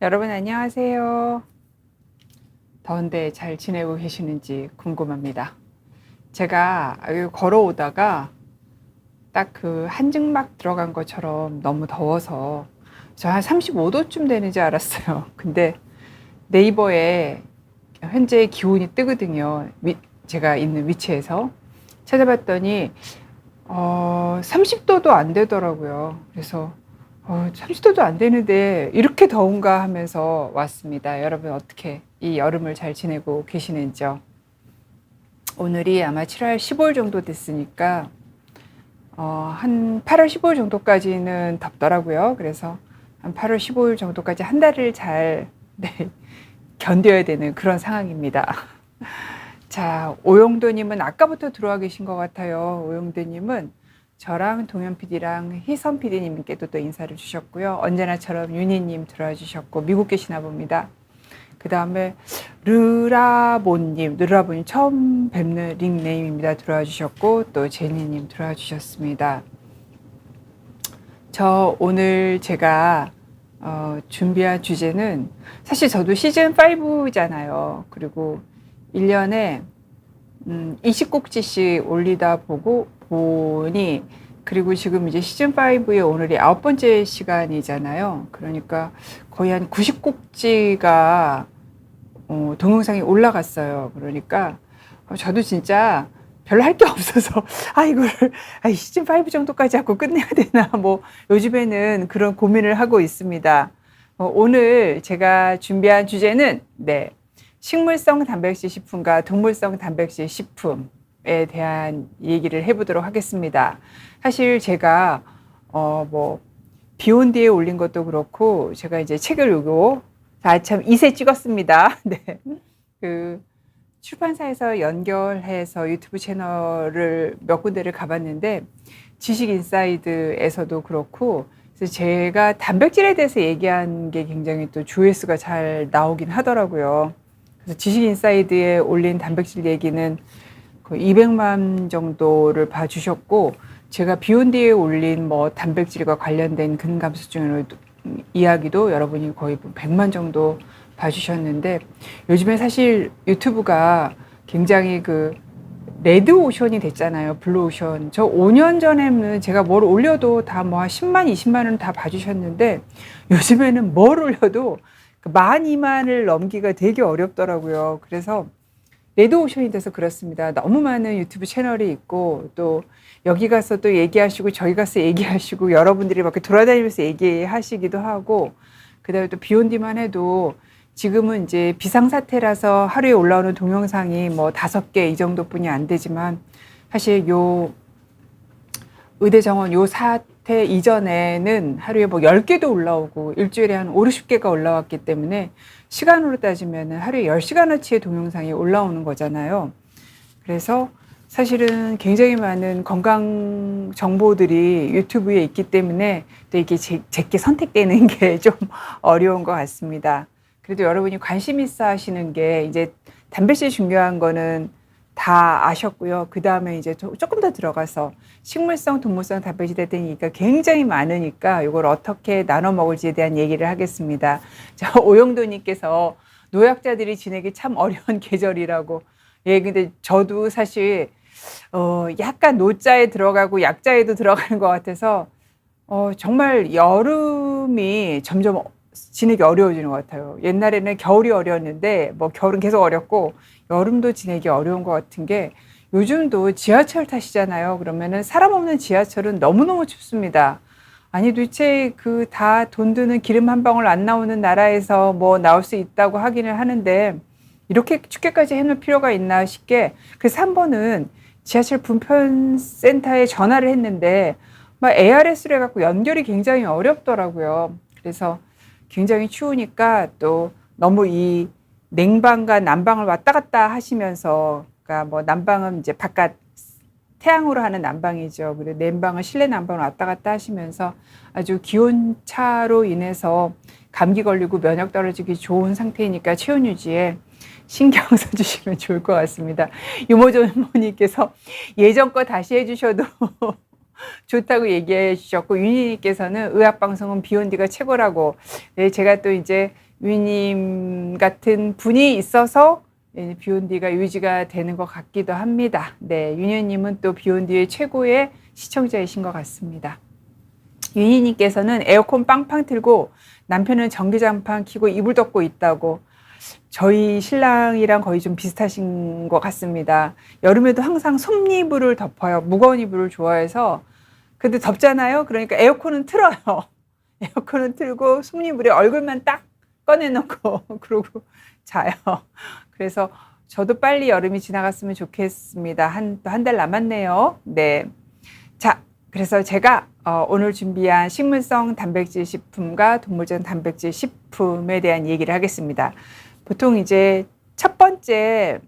여러분 안녕하세요. 더운데 잘 지내고 계시는지 궁금합니다. 제가 여기 걸어오다가 딱 그 한증막 들어간 것처럼 너무 더워서 저 한 35도쯤 되는 줄 알았어요. 근데 네이버에 현재 기온이 뜨거든요. 제가 있는 위치에서 찾아봤더니 30도도 안 되더라고요. 그래서 30도도 안 되는데 이렇게 더운가 하면서 왔습니다. 여러분 어떻게 이 여름을 잘 지내고 계시는지요? 오늘이 아마 7월 15일 정도 됐으니까 한 8월 15일 정도까지는 덥더라고요. 그래서 한 8월 15일 정도까지 한 달을 잘 네, 견뎌야 되는 그런 상황입니다. 자, 오영도님은 아까부터 들어와 계신 것 같아요. 오영도님은 저랑 동현 PD랑 희선 PD님께도 또 인사를 주셨고요. 언제나처럼 윤희님 들어와 주셨고 미국 계시나 봅니다. 그 다음에 르라보님 처음 뵙는 닉네임입니다. 들어와 주셨고 또 제니님 들어와 주셨습니다. 저 오늘 제가 준비한 주제는 사실 저도 시즌 5잖아요. 그리고 1년에 20곡지씩 올리다 보니 그리고 지금 이제 시즌 5의 오늘이 9번째 시간이잖아요. 그러니까 거의 한 90곡지가 동영상이 올라갔어요. 그러니까 저도 진짜 별로 할 게 없어서 이거를 시즌 5 정도까지 하고 끝내야 되나 뭐 요즘에는 그런 고민을 하고 있습니다. 오늘 제가 준비한 주제는 식물성 단백질 식품과 동물성 단백질 식품에 대한 얘기를 해보도록 하겠습니다. 사실 제가 비욘디에 올린 것도 그렇고 제가 이제 책을 요거 참 2세 찍었습니다. 네. 그 출판사에서 연결해서 유튜브 채널을 몇 군데를 가봤는데 지식인사이드에서도 그렇고 그래서 제가 단백질에 대해서 얘기한 게 굉장히 또 조회수가 잘 나오긴 하더라고요. 그래서 지식인사이드에 올린 단백질 얘기는 그 200만 정도를 봐주셨고 제가 비욘디에 올린 단백질과 관련된 근감소증 이야기도 여러분이 거의 100만 정도 봐주셨는데 요즘에 사실 유튜브가 굉장히 그 레드 오션이 됐잖아요. 블루 오션. 저 5년 전에는 제가 뭘 올려도 다 한 10만, 20만은 다 봐주셨는데 요즘에는 뭘 올려도 1만, 2만을 넘기가 되게 어렵더라고요. 그래서 레드오션이 돼서 그렇습니다. 너무 많은 유튜브 채널이 있고 또 여기 가서 또 얘기하시고 저기 가서 얘기하시고 여러분들이 막 돌아다니면서 얘기하시기도 하고 그다음에 또 비욘디만 해도 지금은 이제 비상사태라서 하루에 올라오는 동영상이 5개 이 정도뿐이 안 되지만 사실 요 의대정원 요 사태 이전에는 하루에 10개도 올라오고 일주일에 한 5, 60개가 올라왔기 때문에 시간으로 따지면 하루에 10시간어치의 동영상이 올라오는 거잖아요. 그래서 사실은 굉장히 많은 건강 정보들이 유튜브에 있기 때문에 또 이게 제게 선택되는 게 좀 어려운 것 같습니다. 그래도 여러분이 관심 있어 하시는 게 이제 단백질 중요한 거는 다 아셨고요. 그 다음에 이제 조금 더 들어가서 식물성, 동물성 단백질에 대한 얘기가 굉장히 많으니까 이걸 어떻게 나눠 먹을지에 대한 얘기를 하겠습니다. 자, 오영도님께서 노약자들이 지내기 참 어려운 계절이라고. 예, 근데 저도 사실 약간 노자에 들어가고 약자에도 들어가는 것 같아서 정말 여름이 점점 지내기 어려워지는 것 같아요. 옛날에는 겨울이 어려웠는데 겨울은 계속 어렵고 여름도 지내기 어려운 것 같은 게 요즘도 지하철 타시잖아요. 그러면은 사람 없는 지하철은 너무너무 춥습니다. 아니 도대체 그 다 돈 드는 기름 한 방울 안 나오는 나라에서 나올 수 있다고 하기는 하는데 이렇게 춥게까지 해놓을 필요가 있나 싶게 그래서 한 번은 지하철 분편센터에 전화를 했는데 ARS를 해갖고 연결이 굉장히 어렵더라고요. 그래서 굉장히 추우니까 또 너무 이 냉방과 난방을 왔다 갔다 하시면서 그러니까 난방은 이제 바깥 태양으로 하는 난방이죠. 그리고 냉방은 실내 난방을 왔다 갔다 하시면서 아주 기온차로 인해서 감기 걸리고 면역 떨어지기 좋은 상태이니까 체온 유지에 신경 써주시면 좋을 것 같습니다. 유모존모님께서 예전 거 다시 해주셔도 좋다고 얘기해 주셨고, 유니님께서는 의학방송은 비욘디가 최고라고. 네, 제가 또 이제 유니님 같은 분이 있어서 비욘디가 유지가 되는 것 같기도 합니다. 네, 유니님은 또 비욘디의 최고의 시청자이신 것 같습니다. 유니님께서는 에어컨 빵빵 틀고 남편은 전기장판 켜고 이불 덮고 있다고. 저희 신랑이랑 거의 좀 비슷하신 것 같습니다. 여름에도 항상 솜이불을 덮어요. 무거운 이불을 좋아해서. 근데 덥잖아요. 그러니까 에어컨은 틀어요. 에어컨은 틀고 솜이불에 얼굴만 딱 꺼내놓고 그러고 자요. 그래서 저도 빨리 여름이 지나갔으면 좋겠습니다. 한 달 남았네요. 네. 자, 그래서 제가 오늘 준비한 식물성 단백질 식품과 동물적 단백질 식품에 대한 얘기를 하겠습니다. 보통 이제 첫 번째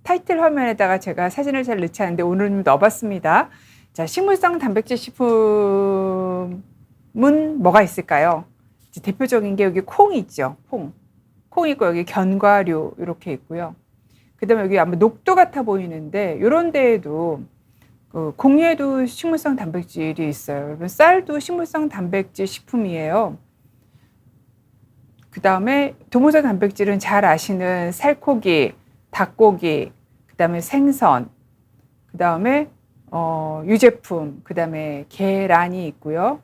타이틀 화면에다가 제가 사진을 잘 넣지 않는데 오늘은 넣어봤습니다. 자, 식물성 단백질 식품은 뭐가 있을까요? 이제 대표적인 게 여기 콩이 있죠. 콩 있고 여기 견과류 이렇게 있고요. 그 다음에 여기 아마 녹두 같아 보이는데 이런 데에도 곡류에도 식물성 단백질이 있어요. 여러분, 쌀도 식물성 단백질 식품이에요. 그 다음에 동물성 단백질은 잘 아시는 살코기, 닭고기, 그 다음에 생선, 그 다음에 유제품, 그 다음에 계란이 있고요.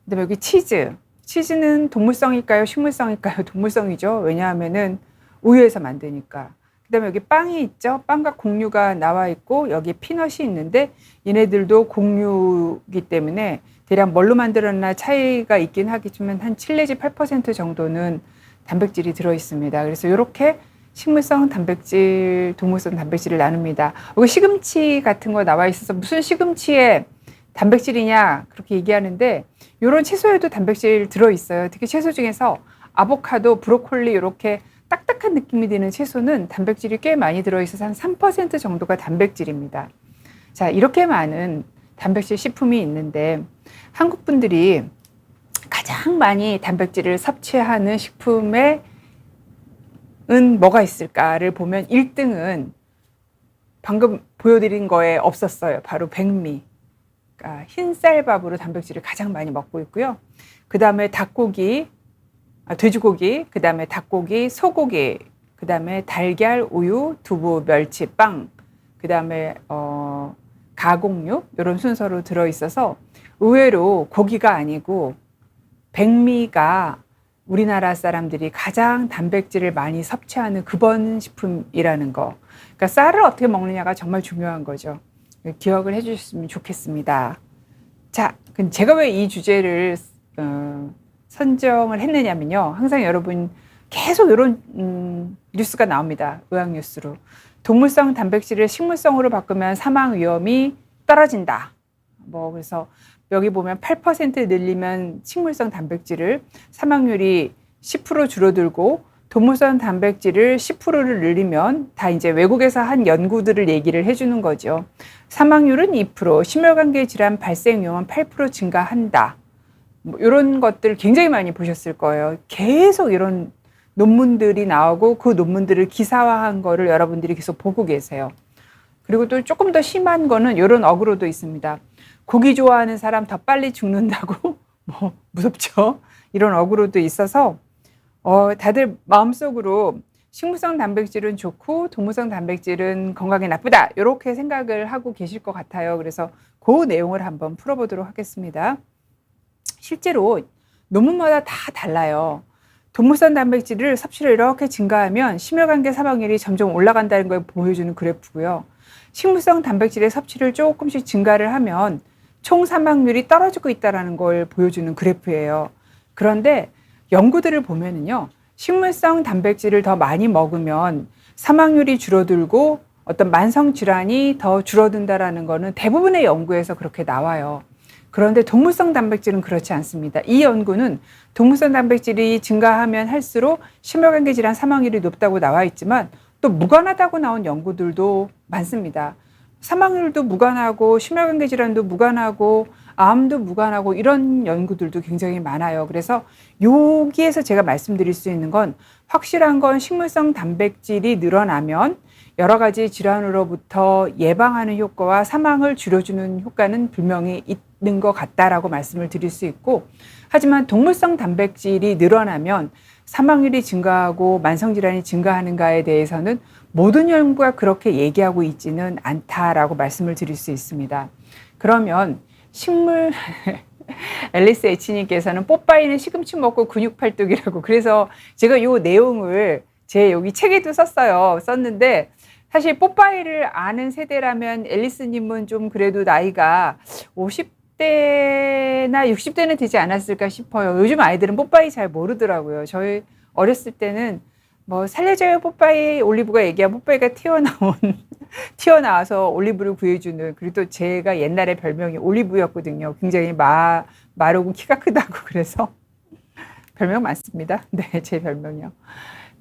그 다음에 여기 치즈. 치즈는 동물성일까요? 식물성일까요? 동물성이죠. 왜냐하면은 우유에서 만드니까. 그 다음에 여기 빵이 있죠. 빵과 곡류가 나와 있고 여기 피넛이 있는데 얘네들도 곡류이기 때문에 대략 뭘로 만들었나 차이가 있긴 하겠지만 한 7 내지 8% 정도는 단백질이 들어있습니다. 그래서 이렇게 식물성 단백질, 동물성 단백질을 나눕니다. 여기 시금치 같은 거 나와 있어서 무슨 시금치에 단백질이냐 그렇게 얘기하는데 이런 채소에도 단백질 들어있어요. 특히 채소 중에서 아보카도, 브로콜리 이렇게 딱딱한 느낌이 드는 채소는 단백질이 꽤 많이 들어있어서 한 3% 정도가 단백질입니다. 자, 이렇게 많은 단백질 식품이 있는데 한국 분들이 가장 많이 단백질을 섭취하는 식품에 뭐가 있을까를 보면 1등은 방금 보여드린 거에 없었어요. 바로 백미. 그러니까 흰쌀밥으로 단백질을 가장 많이 먹고 있고요. 그 다음에 돼지고기, 그 다음에 닭고기, 소고기, 그 다음에 달걀, 우유, 두부, 멸치, 빵, 그 다음에 가공육 이런 순서로 들어있어서 의외로 고기가 아니고 백미가 우리나라 사람들이 가장 단백질을 많이 섭취하는 근본식품이라는 거. 그러니까 쌀을 어떻게 먹느냐가 정말 중요한 거죠. 기억을 해주셨으면 좋겠습니다. 자, 그럼 제가 왜 이 주제를 선정을 했느냐면요. 항상 여러분 계속 이런 뉴스가 나옵니다. 의학 뉴스로. 동물성 단백질을 식물성으로 바꾸면 사망 위험이 떨어진다. 그래서 여기 보면 8% 늘리면 식물성 단백질을 사망률이 10% 줄어들고 동물성 단백질을 10%를 늘리면 다 이제 외국에서 한 연구들을 얘기를 해주는 거죠. 사망률은 2%, 심혈관계 질환 발생 위험은 8% 증가한다. 이런 것들 굉장히 많이 보셨을 거예요. 계속 이런 논문들이 나오고 그 논문들을 기사화한 거를 여러분들이 계속 보고 계세요. 그리고 또 조금 더 심한 거는 이런 어그로도 있습니다. 고기 좋아하는 사람 더 빨리 죽는다고 무섭죠. 이런 어그로도 있어서 다들 마음속으로 식물성 단백질은 좋고 동물성 단백질은 건강에 나쁘다 이렇게 생각을 하고 계실 것 같아요. 그래서 그 내용을 한번 풀어보도록 하겠습니다. 실제로 논문마다 다 달라요. 동물성 단백질을 섭취를 이렇게 증가하면 심혈관계 사망률이 점점 올라간다는 걸 보여주는 그래프고요. 식물성 단백질의 섭취를 조금씩 증가를 하면 총 사망률이 떨어지고 있다는 걸 보여주는 그래프예요. 그런데 연구들을 보면은요, 식물성 단백질을 더 많이 먹으면 사망률이 줄어들고 어떤 만성 질환이 더 줄어든다라는 거는 대부분의 연구에서 그렇게 나와요. 그런데 동물성 단백질은 그렇지 않습니다. 이 연구는 동물성 단백질이 증가하면 할수록 심혈관계 질환 사망률이 높다고 나와 있지만 또 무관하다고 나온 연구들도 많습니다. 사망률도 무관하고 심혈관계 질환도 무관하고 암도 무관하고 이런 연구들도 굉장히 많아요. 그래서 여기에서 제가 말씀드릴 수 있는 건 확실한 건 식물성 단백질이 늘어나면 여러 가지 질환으로부터 예방하는 효과와 사망을 줄여주는 효과는 분명히 있는 것 같다라고 말씀을 드릴 수 있고, 하지만 동물성 단백질이 늘어나면 사망률이 증가하고 만성질환이 증가하는가에 대해서는 모든 연구가 그렇게 얘기하고 있지는 않다라고 말씀을 드릴 수 있습니다. 그러면 식물 앨리스 H님께서는 뽀빠이는 시금치 먹고 근육 팔뚝이라고, 그래서 제가 이 내용을 제 여기 책에도 썼는데, 사실 뽀빠이를 아는 세대라면 앨리스님은 좀 그래도 나이가 50대나 60대는 되지 않았을까 싶어요. 요즘 아이들은 뽀빠이 잘 모르더라고요. 저희 어렸을 때는 뭐 살려줘요 뽀빠이, 올리브가 얘기한 뽀빠이가 튀어나와서 올리브를 구해주는, 그리고 또 제가 옛날에 별명이 올리브였거든요. 굉장히 마르고 키가 크다고, 그래서 별명 많습니다. 네, 제 별명이요.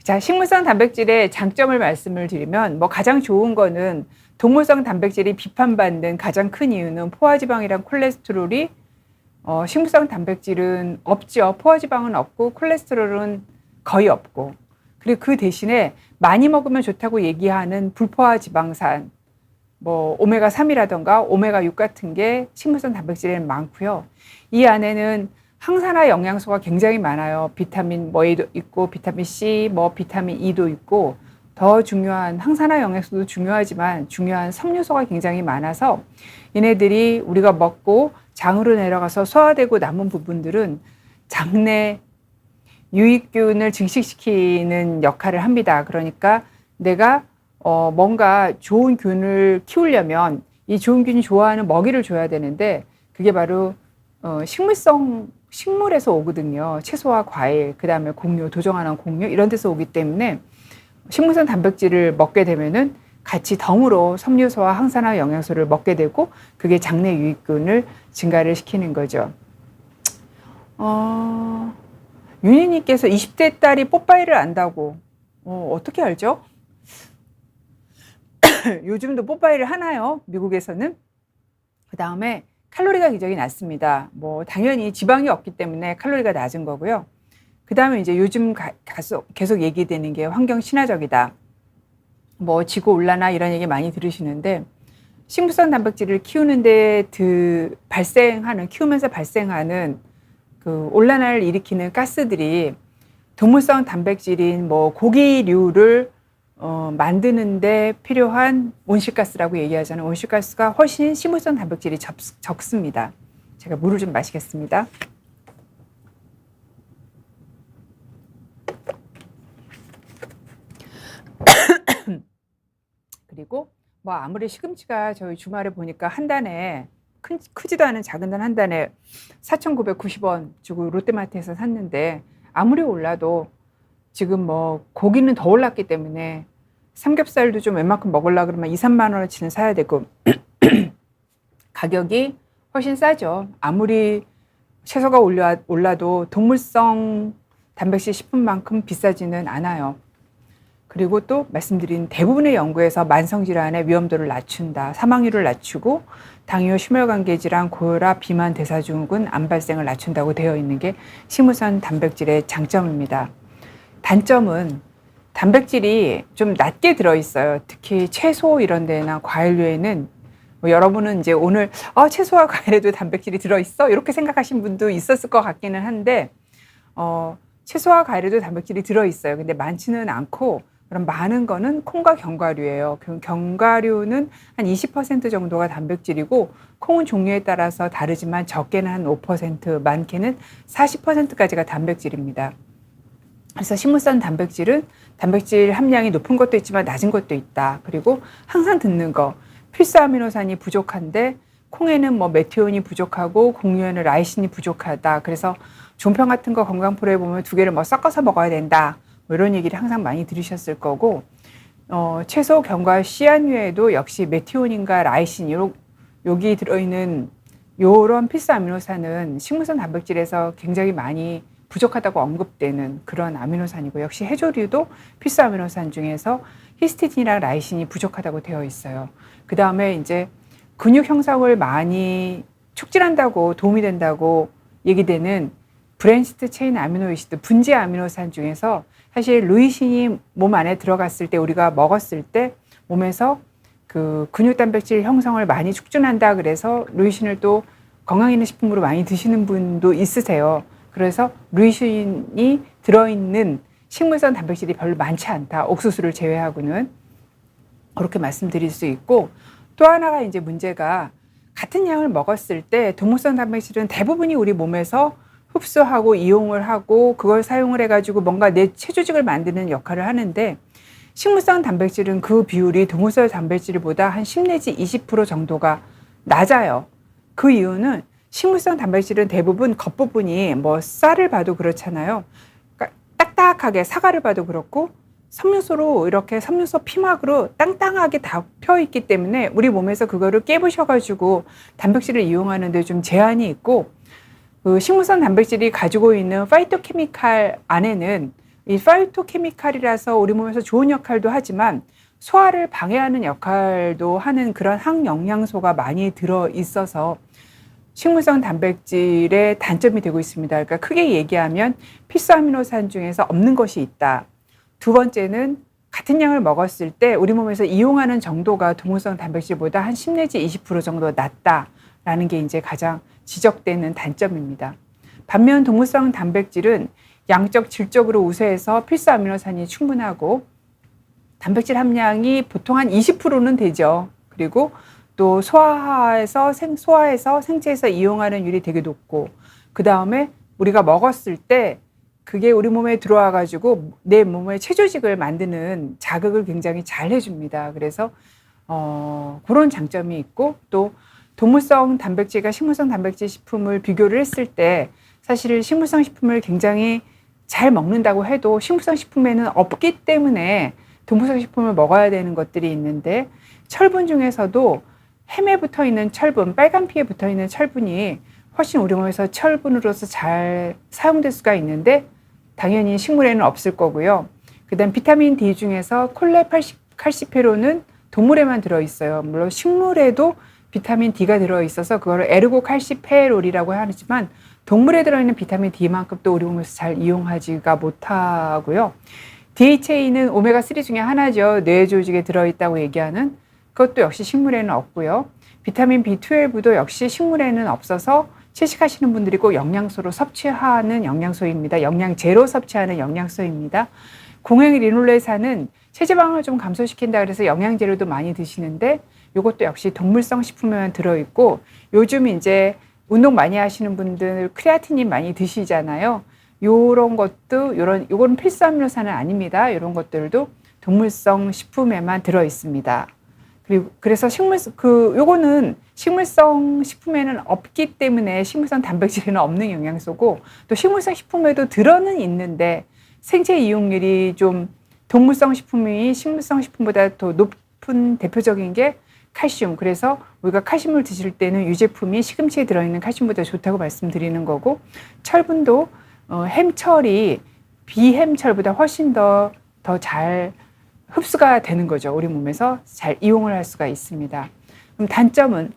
자, 식물성 단백질의 장점을 말씀을 드리면, 뭐 가장 좋은 거는 동물성 단백질이 비판받는 가장 큰 이유는 포화지방이랑 콜레스테롤이 식물성 단백질은 없죠. 포화지방은 없고 콜레스테롤은 거의 없고, 그리고 그 대신에 많이 먹으면 좋다고 얘기하는 불포화 지방산, 뭐 오메가3이라던가 오메가6 같은 게 식물성 단백질에는 많고요. 이 안에는 항산화 영양소가 굉장히 많아요. 비타민 뭐도 있고 비타민 C, 뭐 비타민 E도 있고, 더 중요한 항산화 영양소도 중요하지만 중요한 섬유소가 굉장히 많아서 얘네들이 우리가 먹고 장으로 내려가서 소화되고 남은 부분들은 장내 유익균을 증식시키는 역할을 합니다. 그러니까 내가 뭔가 좋은 균을 키우려면 이 좋은 균이 좋아하는 먹이를 줘야 되는데, 그게 바로 식물에서 오거든요. 채소와 과일, 그 다음에 곡류, 도정하는 곡류, 이런 데서 오기 때문에 식물성 단백질을 먹게 되면은 같이 덩으로 섬유소와 항산화 영양소를 먹게 되고, 그게 장내 유익균을 증가를 시키는 거죠. 윤희님께서 20대 딸이 뽀빠이를 안다고. 어떻게 알죠? 요즘도 뽀빠이를 하나요? 미국에서는. 그 다음에 칼로리가 굉장히 낮습니다. 뭐 당연히 지방이 없기 때문에 칼로리가 낮은 거고요. 그 다음에 이제 요즘 계속 얘기되는 게 환경 친화적이다. 뭐 지구온난화 이런 얘기 많이 들으시는데, 식물성 단백질을 키우는데 키우면서 발생하는 그 온난화를 일으키는 가스들이 동물성 단백질인 뭐 고기류를 만드는데 필요한 온실가스라고 얘기하잖아요. 온실가스가 훨씬 식물성 단백질이 적습니다. 제가 물을 좀 마시겠습니다. 그리고 뭐 아무리 시금치가 저희 주말에 보니까 한 단에 크지도 않은 작은 단 한 단에 4,990원 주고 롯데마트에서 샀는데, 아무리 올라도 지금 뭐 고기는 더 올랐기 때문에 삼겹살도 좀 웬만큼 먹으려고 그러면 2, 3만 원어치는 사야 되고 가격이 훨씬 싸죠. 아무리 채소가 올라도 동물성 단백질 식품만큼 비싸지는 않아요. 그리고 또 말씀드린 대부분의 연구에서 만성질환의 위험도를 낮춘다, 사망률을 낮추고 당뇨, 심혈관계 질환, 고혈압, 비만, 대사증후군, 암 발생을 낮춘다고 되어 있는 게 식물성 단백질의 장점입니다. 단점은 단백질이 좀 낮게 들어있어요. 특히 채소 이런 데나 과일류에는 뭐 여러분은 이제 오늘 채소와 과일에도 단백질이 들어있어? 이렇게 생각하신 분도 있었을 것 같기는 한데, 채소와 과일에도 단백질이 들어있어요. 근데 많지는 않고, 그럼 많은 거는 콩과 견과류예요. 견과류는 한 20% 정도가 단백질이고, 콩은 종류에 따라서 다르지만 적게는 한 5%, 많게는 40%까지가 단백질입니다. 그래서 식물성 단백질은 단백질 함량이 높은 것도 있지만 낮은 것도 있다. 그리고 항상 듣는 거, 필수 아미노산이 부족한데 콩에는 뭐 메티온이 부족하고 곡류에는 라이신이 부족하다. 그래서 종편 같은 거 건강프로에 보면 두 개를 뭐 섞어서 먹어야 된다. 뭐 이런 얘기를 항상 많이 들으셨을 거고, 채소, 견과, 씨앗류에도 역시 메티온인가 라이신, 여기 들어있는 요런 필수 아미노산은 식물성 단백질에서 굉장히 많이 부족하다고 언급되는 그런 아미노산이고, 역시 해조류도 필수 아미노산 중에서 히스티딘이랑 라이신이 부족하다고 되어 있어요. 그 다음에 이제 근육 형성을 많이 촉진한다고 도움이 된다고 얘기되는 브랜치드 체인 아미노이시드, 분재 아미노산 중에서 사실 루이신이 몸 안에 들어갔을 때, 우리가 먹었을 때 몸에서 그 근육 단백질 형성을 많이 촉진한다 그래서 루이신을 또 건강 있는 식품으로 많이 드시는 분도 있으세요. 그래서 루이신이 들어있는 식물성 단백질이 별로 많지 않다. 옥수수를 제외하고는 그렇게 말씀드릴 수 있고, 또 하나가 이제 문제가 같은 양을 먹었을 때 동물성 단백질은 대부분이 우리 몸에서 흡수하고 이용을 하고 그걸 사용을 해가지고 뭔가 내 체조직을 만드는 역할을 하는데, 식물성 단백질은 그 비율이 동물성 단백질보다 한 10 내지 20% 정도가 낮아요. 그 이유는 식물성 단백질은 대부분 겉부분이 뭐 쌀을 봐도 그렇잖아요. 그러니까 딱딱하게, 사과를 봐도 그렇고 섬유소로 이렇게 섬유소 피막으로 땅땅하게 덮여 있기 때문에 우리 몸에서 그거를 깨부셔가지고 단백질을 이용하는 데 좀 제한이 있고, 그 식물성 단백질이 가지고 있는 파이토케미칼 안에는 이 파이토케미칼이라서 우리 몸에서 좋은 역할도 하지만 소화를 방해하는 역할도 하는 그런 항영양소가 많이 들어 있어서 식물성 단백질의 단점이 되고 있습니다. 그러니까 크게 얘기하면 필수 아미노산 중에서 없는 것이 있다. 두 번째는 같은 양을 먹었을 때 우리 몸에서 이용하는 정도가 동물성 단백질보다 한 10 내지 20% 정도 낮다라는 게 이제 가장 지적되는 단점입니다. 반면 동물성 단백질은 양적, 질적으로 우세해서 필수 아미노산이 충분하고 단백질 함량이 보통 한 20%는 되죠. 그리고 또 소화해서 생체에서 이용하는 율이 되게 높고, 그 다음에 우리가 먹었을 때 그게 우리 몸에 들어와 가지고 내 몸의 체조직을 만드는 자극을 굉장히 잘 해줍니다. 그래서 그런 장점이 있고, 또 동물성 단백질과 식물성 단백질 식품을 비교를 했을 때 사실 식물성 식품을 굉장히 잘 먹는다고 해도 식물성 식품에는 없기 때문에 동물성 식품을 먹어야 되는 것들이 있는데, 철분 중에서도 햄에 붙어 있는 철분, 빨간 피에 붙어 있는 철분이 훨씬 우리 몸에서 철분으로서 잘 사용될 수가 있는데 당연히 식물에는 없을 거고요. 그다음 비타민 D 중에서 콜레칼시페론은 동물에만 들어있어요. 물론 식물에도 비타민 D가 들어있어서 그거를 에르고칼시페롤이라고 하지만 동물에 들어있는 비타민 D만큼 또 우리 몸에서 잘 이용하지가 못하고요. DHA는 오메가3 중에 하나죠. 뇌 조직에 들어있다고 얘기하는, 그것도 역시 식물에는 없고요. 비타민 B12도 역시 식물에는 없어서 채식하시는 분들이 꼭 영양소로 섭취하는 영양소입니다. 영양제로 섭취하는 영양소입니다. 공행 리놀레산은 체지방을 좀 감소시킨다 그래서 영양제로도 많이 드시는데 이것도 역시 동물성 식품에만 들어있고, 요즘 이제 운동 많이 하시는 분들 크레아틴인 많이 드시잖아요. 요런 것도 요거는 필수 아미노산은 아닙니다. 이런 것들도 동물성 식품에만 들어 있습니다. 그리고 그래서 요거는 식물성 식품에는 없기 때문에 식물성 단백질에는 없는 영양소고, 또 식물성 식품에도 들어는 있는데 생체 이용률이 좀 동물성 식품이 식물성 식품보다 더 높은 대표적인 게 칼슘. 그래서 우리가 칼슘을 드실 때는 유제품이 시금치에 들어있는 칼슘보다 좋다고 말씀드리는 거고, 철분도 햄철이 비햄철보다 훨씬 더 잘 흡수가 되는 거죠. 우리 몸에서 잘 이용을 할 수가 있습니다. 그럼 단점은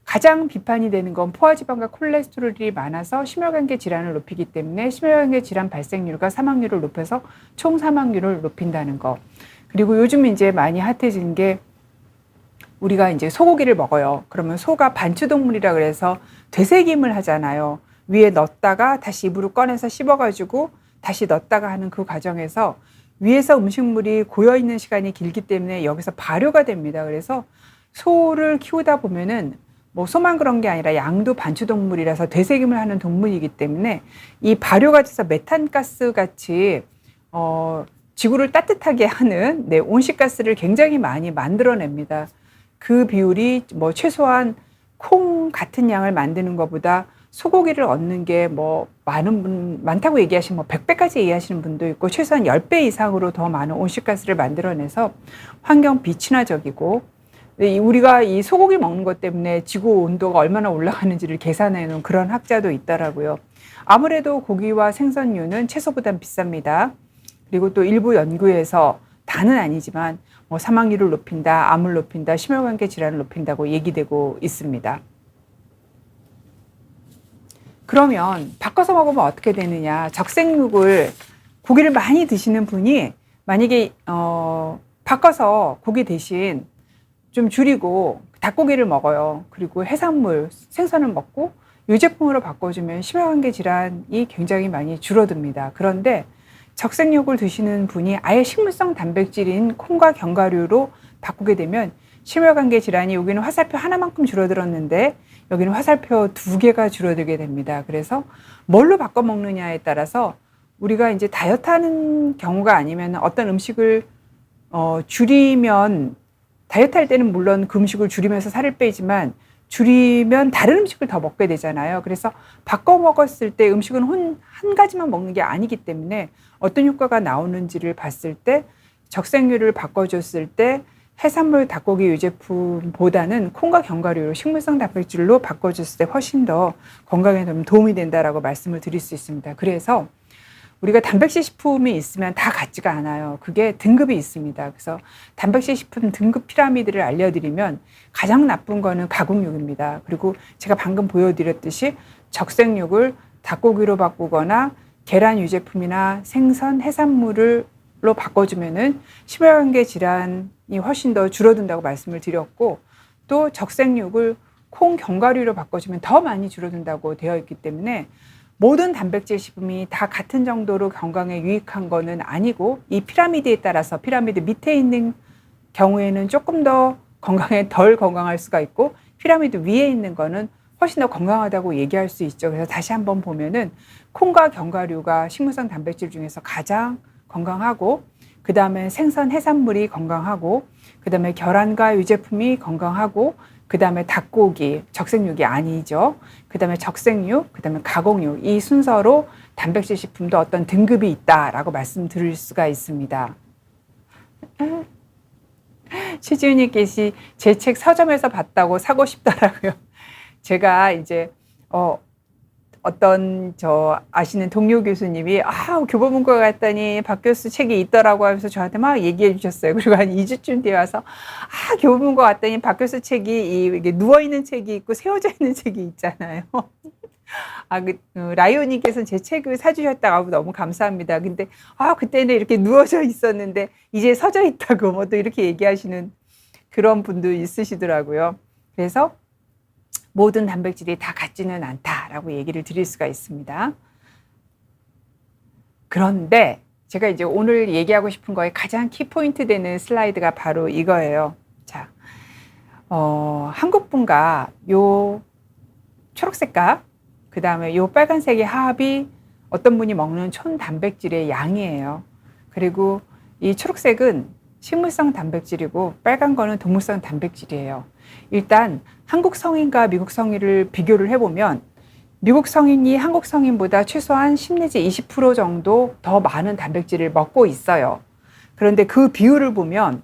가장 비판이 되는 건 포화지방과 콜레스테롤이 많아서 심혈관계 질환을 높이기 때문에 심혈관계 질환 발생률과 사망률을 높여서 총 사망률을 높인다는 거. 그리고 요즘 이제 많이 핫해진 게 우리가 이제 소고기를 먹어요. 그러면 소가 반추동물이라 그래서 되새김을 하잖아요. 위에 넣었다가 다시 입으로 꺼내서 씹어가지고 다시 넣었다가 하는 그 과정에서 위에서 음식물이 고여있는 시간이 길기 때문에 여기서 발효가 됩니다. 그래서 소를 키우다 보면은 뭐 소만 그런 게 아니라 양도 반추동물이라서 되새김을 하는 동물이기 때문에 이 발효가 돼서 메탄가스 같이 지구를 따뜻하게 하는 온실가스를 굉장히 많이 만들어냅니다. 그 비율이 뭐 최소한 콩 같은 양을 만드는 것보다 소고기를 얻는 게 뭐 많다고 얘기하시면 뭐 100배까지 얘기하시는 분도 있고, 최소한 10배 이상으로 더 많은 온실가스를 만들어내서 환경 비친화적이고, 우리가 이 소고기 먹는 것 때문에 지구 온도가 얼마나 올라가는지를 계산해 놓은 그런 학자도 있더라고요. 아무래도 고기와 생선류는 채소보단 비쌉니다. 그리고 또 일부 연구에서 다는 아니지만 뭐 사망률을 높인다, 암을 높인다, 심혈관계 질환을 높인다고 얘기되고 있습니다. 그러면 바꿔서 먹으면 어떻게 되느냐? 적색육을 고기를 많이 드시는 분이 만약에 바꿔서 고기 대신 좀 줄이고 닭고기를 먹어요. 그리고 해산물, 생선을 먹고 유제품으로 바꿔주면 심혈관계 질환이 굉장히 많이 줄어듭니다. 그런데 적색육을 드시는 분이 아예 식물성 단백질인 콩과 견과류로 바꾸게 되면 심혈관계 질환이, 여기는 화살표 하나만큼 줄어들었는데 여기는 화살표 2개가 줄어들게 됩니다. 그래서 뭘로 바꿔 먹느냐에 따라서 우리가 이제 다이어트 하는 경우가 아니면 어떤 음식을 줄이면, 다이어트 할 때는 물론 그 음식을 줄이면서 살을 빼지만 줄이면 다른 음식을 더 먹게 되잖아요. 그래서 바꿔 먹었을 때 음식은 한 가지만 먹는 게 아니기 때문에 어떤 효과가 나오는지를 봤을 때 적색류를 바꿔줬을 때 해산물, 닭고기 유제품보다는 콩과 견과류로 식물성 단백질로 바꿔줬을 때 훨씬 더 건강에 좀 도움이 된다라고 말씀을 드릴 수 있습니다. 그래서 우리가 단백질 식품이 있으면 다 같지가 않아요. 그게 등급이 있습니다. 그래서 단백질 식품 등급 피라미드를 알려드리면 가장 나쁜 거는 가공육입니다. 그리고 제가 방금 보여드렸듯이 적색육을 닭고기로 바꾸거나 계란 유제품이나 생선, 해산물로 바꿔주면은 심혈관계 질환이 훨씬 더 줄어든다고 말씀을 드렸고, 또 적색육을 콩, 견과류로 바꿔주면 더 많이 줄어든다고 되어 있기 때문에 모든 단백질 식품이 다 같은 정도로 건강에 유익한 거는 아니고, 이 피라미드에 따라서 피라미드 밑에 있는 경우에는 조금 더 건강에 덜 건강할 수가 있고, 피라미드 위에 있는 거는 훨씬 더 건강하다고 얘기할 수 있죠. 그래서 다시 한번 보면은 콩과 견과류가 식물성 단백질 중에서 가장 건강하고, 그 다음에 생선, 해산물이 건강하고, 그 다음에 계란과 유제품이 건강하고, 그 다음에 닭고기, 적색육이 아니죠. 그 다음에 적색육, 그 다음에 가공육, 이 순서로 단백질 식품도 어떤 등급이 있다라고 말씀드릴 수가 있습니다. 최지훈님께서 제 책 서점에서 봤다고 사고 싶더라고요. 제가 이제 어떤 아시는 동료 교수님이 교보문고 갔더니 박 교수 책이 있더라고 하면서 저한테 막 얘기해 주셨어요. 그리고 한 2주쯤 뒤에 와서 교보문고 갔더니 박 교수 책이 이게 누워있는 책이 있고 세워져 있는 책이 있잖아요. 라이오님께서는 제 책을 사주셨다고 너무 감사합니다. 근데 그때는 이렇게 누워져 있었는데 이제 서져 있다고 뭐 또 이렇게 얘기하시는 그런 분도 있으시더라고요. 그래서 모든 단백질이 다 같지는 않다라고 얘기를 드릴 수가 있습니다. 그런데 제가 이제 오늘 얘기하고 싶은 거에 가장 키포인트 되는 슬라이드가 바로 이거예요. 자, 한국분과 요 초록색과 그 다음에 요 빨간색의 합이 어떤 분이 먹는 총 단백질의 양이에요. 그리고 이 초록색은 식물성 단백질이고 빨간 거는 동물성 단백질이에요. 일단 한국 성인과 미국 성인을 비교를 해보면 미국 성인이 한국 성인보다 최소한 10 내지 20% 정도 더 많은 단백질을 먹고 있어요. 그런데 그 비율을 보면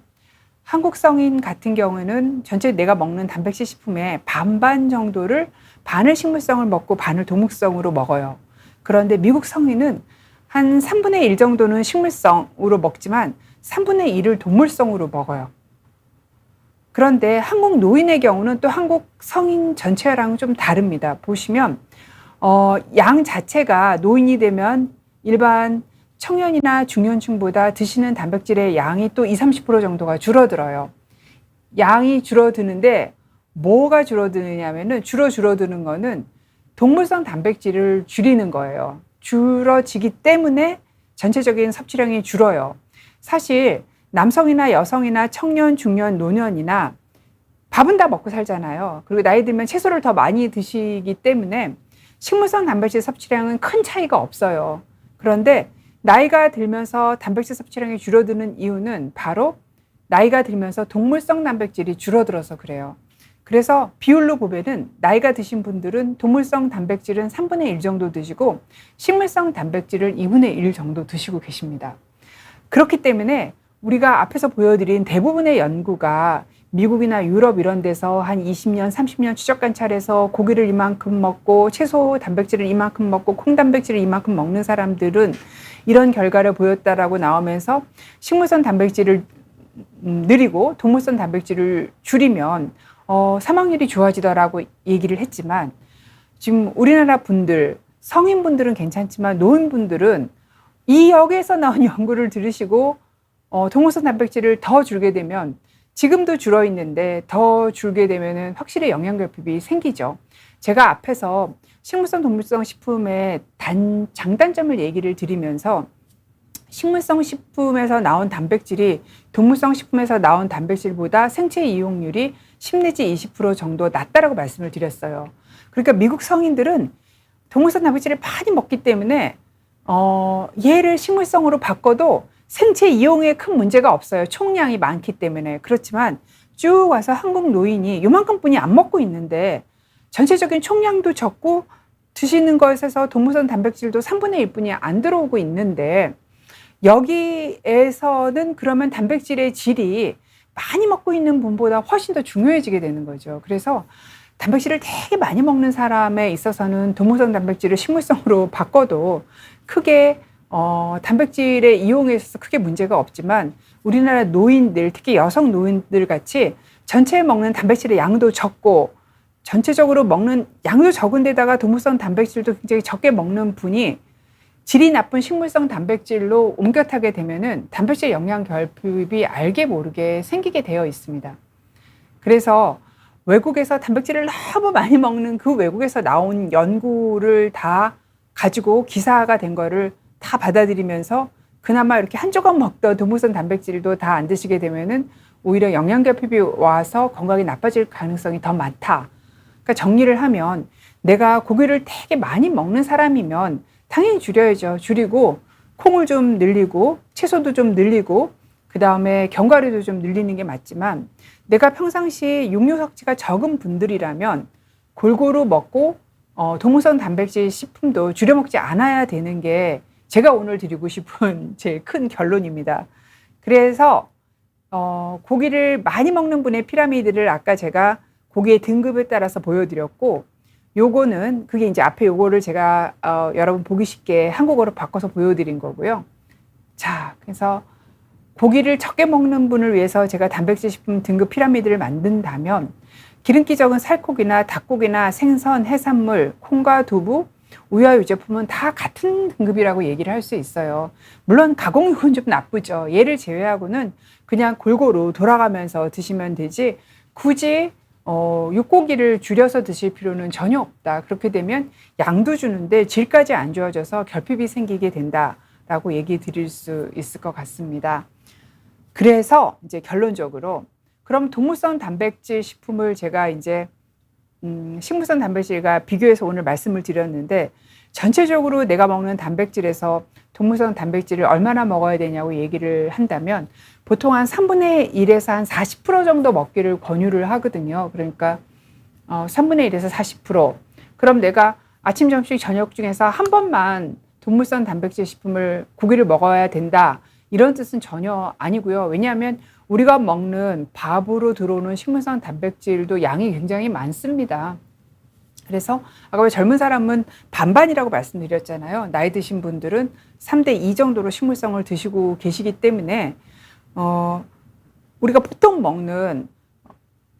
한국 성인 같은 경우에는 전체 내가 먹는 단백질 식품의 반반 정도를, 반을 식물성을 먹고 반을 동물성으로 먹어요. 그런데 미국 성인은 한 3분의 1 정도는 식물성으로 먹지만 3분의 1을 동물성으로 먹어요. 그런데 한국 노인의 경우는 또 한국 성인 전체랑 좀 다릅니다. 보시면 양 자체가 노인이 되면 일반 청년이나 중년층보다 드시는 단백질의 양이 또 20, 30% 정도가 줄어들어요. 양이 줄어드는데 뭐가 줄어드느냐면은 줄어드는 거는 동물성 단백질을 줄이는 거예요. 줄어지기 때문에 전체적인 섭취량이 줄어요. 사실 남성이나 여성이나 청년, 중년, 노년이나 밥은 다 먹고 살잖아요. 그리고 나이 들면 채소를 더 많이 드시기 때문에 식물성 단백질 섭취량은 큰 차이가 없어요. 그런데 나이가 들면서 단백질 섭취량이 줄어드는 이유는 바로 나이가 들면서 동물성 단백질이 줄어들어서 그래요. 그래서 비율로 보면은 나이가 드신 분들은 동물성 단백질은 3분의 1 정도 드시고 식물성 단백질을 2분의 1 정도 드시고 계십니다. 그렇기 때문에 우리가 앞에서 보여드린 대부분의 연구가 미국이나 유럽 이런 데서 한 20년, 30년 추적 관찰해서 고기를 이만큼 먹고 채소 단백질을 이만큼 먹고 콩 단백질을 이만큼 먹는 사람들은 이런 결과를 보였다라고 나오면서 식물성 단백질을 늘리고 동물성 단백질을 줄이면 사망률이 좋아지더라고 얘기를 했지만, 지금 우리나라 분들, 성인분들은 괜찮지만 노인분들은 이 역에서 나온 연구를 들으시고 동물성 단백질을 더 줄게 되면 지금도 줄어 있는데 더 줄게 되면은 확실히 영양결핍이 생기죠. 제가 앞에서 식물성 동물성 식품의 장단점을 얘기를 드리면서 식물성 식품에서 나온 단백질이 동물성 식품에서 나온 단백질보다 생체 이용률이 10 내지 20% 정도 낮다라고 말씀을 드렸어요. 그러니까 미국 성인들은 동물성 단백질을 많이 먹기 때문에 얘를 식물성으로 바꿔도 생체 이용에 큰 문제가 없어요. 총량이 많기 때문에. 그렇지만 쭉 와서 한국 노인이 요만큼뿐이 안 먹고 있는데 전체적인 총량도 적고 드시는 것에서 동물성 단백질도 3분의 1뿐이 안 들어오고 있는데 여기에서는 그러면 단백질의 질이 많이 먹고 있는 분보다 훨씬 더 중요해지게 되는 거죠. 그래서 단백질을 되게 많이 먹는 사람에 있어서는 동물성 단백질을 식물성으로 바꿔도 크게 단백질의 이용에 있어서 크게 문제가 없지만 우리나라 노인들, 특히 여성 노인들 같이 전체에 먹는 단백질의 양도 적고 전체적으로 먹는 양도 적은 데다가 동물성 단백질도 굉장히 적게 먹는 분이 질이 나쁜 식물성 단백질로 옮겨 타게 되면은 단백질 영양 결핍이 알게 모르게 생기게 되어 있습니다. 그래서 외국에서 단백질을 너무 많이 먹는 그 외국에서 나온 연구를 다 가지고 기사가 된 거를 다 받아들이면서 그나마 이렇게 한 조각 먹던 동물성 단백질도 다 안 드시게 되면은 오히려 영양결핍이 와서 건강이 나빠질 가능성이 더 많다. 그러니까 정리를 하면 내가 고기를 되게 많이 먹는 사람이면 당연히 줄여야죠. 줄이고 콩을 좀 늘리고 채소도 좀 늘리고 그 다음에 견과류도 좀 늘리는 게 맞지만 내가 평상시 육류 섭취가 적은 분들이라면 골고루 먹고 동물성 단백질 식품도 줄여 먹지 않아야 되는 게 제가 오늘 드리고 싶은 제일 큰 결론입니다. 그래서 고기를 많이 먹는 분의 피라미드를 아까 제가 고기의 등급에 따라서 보여드렸고 요거는 그게 이제 앞에 요거를 제가 여러분 보기 쉽게 한국어로 바꿔서 보여드린 거고요. 자, 그래서 고기를 적게 먹는 분을 위해서 제가 단백질 식품 등급 피라미드를 만든다면 기름기 적은 살코기나 닭고기나 생선, 해산물, 콩과 두부, 우유와 유제품은 다 같은 등급이라고 얘기를 할 수 있어요. 물론 가공육은 좀 나쁘죠. 얘를 제외하고는 그냥 골고루 돌아가면서 드시면 되지 굳이 육고기를 줄여서 드실 필요는 전혀 없다. 그렇게 되면 양도 주는데 질까지 안 좋아져서 결핍이 생기게 된다라고 얘기 드릴 수 있을 것 같습니다. 그래서 이제 결론적으로 그럼 동물성 단백질 식품을 제가 이제 식물성 단백질과 비교해서 오늘 말씀을 드렸는데 전체적으로 내가 먹는 단백질에서 동물성 단백질을 얼마나 먹어야 되냐고 얘기를 한다면 보통 한 3분의 1에서 한 40% 정도 먹기를 권유를 하거든요. 그러니까 3분의 1에서 40%. 그럼 내가 아침, 점심, 저녁 중에서 한 번만 동물성 단백질 식품을 고기를 먹어야 된다. 이런 뜻은 전혀 아니고요. 왜냐하면 우리가 먹는 밥으로 들어오는 식물성 단백질도 양이 굉장히 많습니다. 그래서 아까 젊은 사람은 반반이라고 말씀드렸잖아요. 나이 드신 분들은 3대 2 정도로 식물성을 드시고 계시기 때문에 우리가 보통 먹는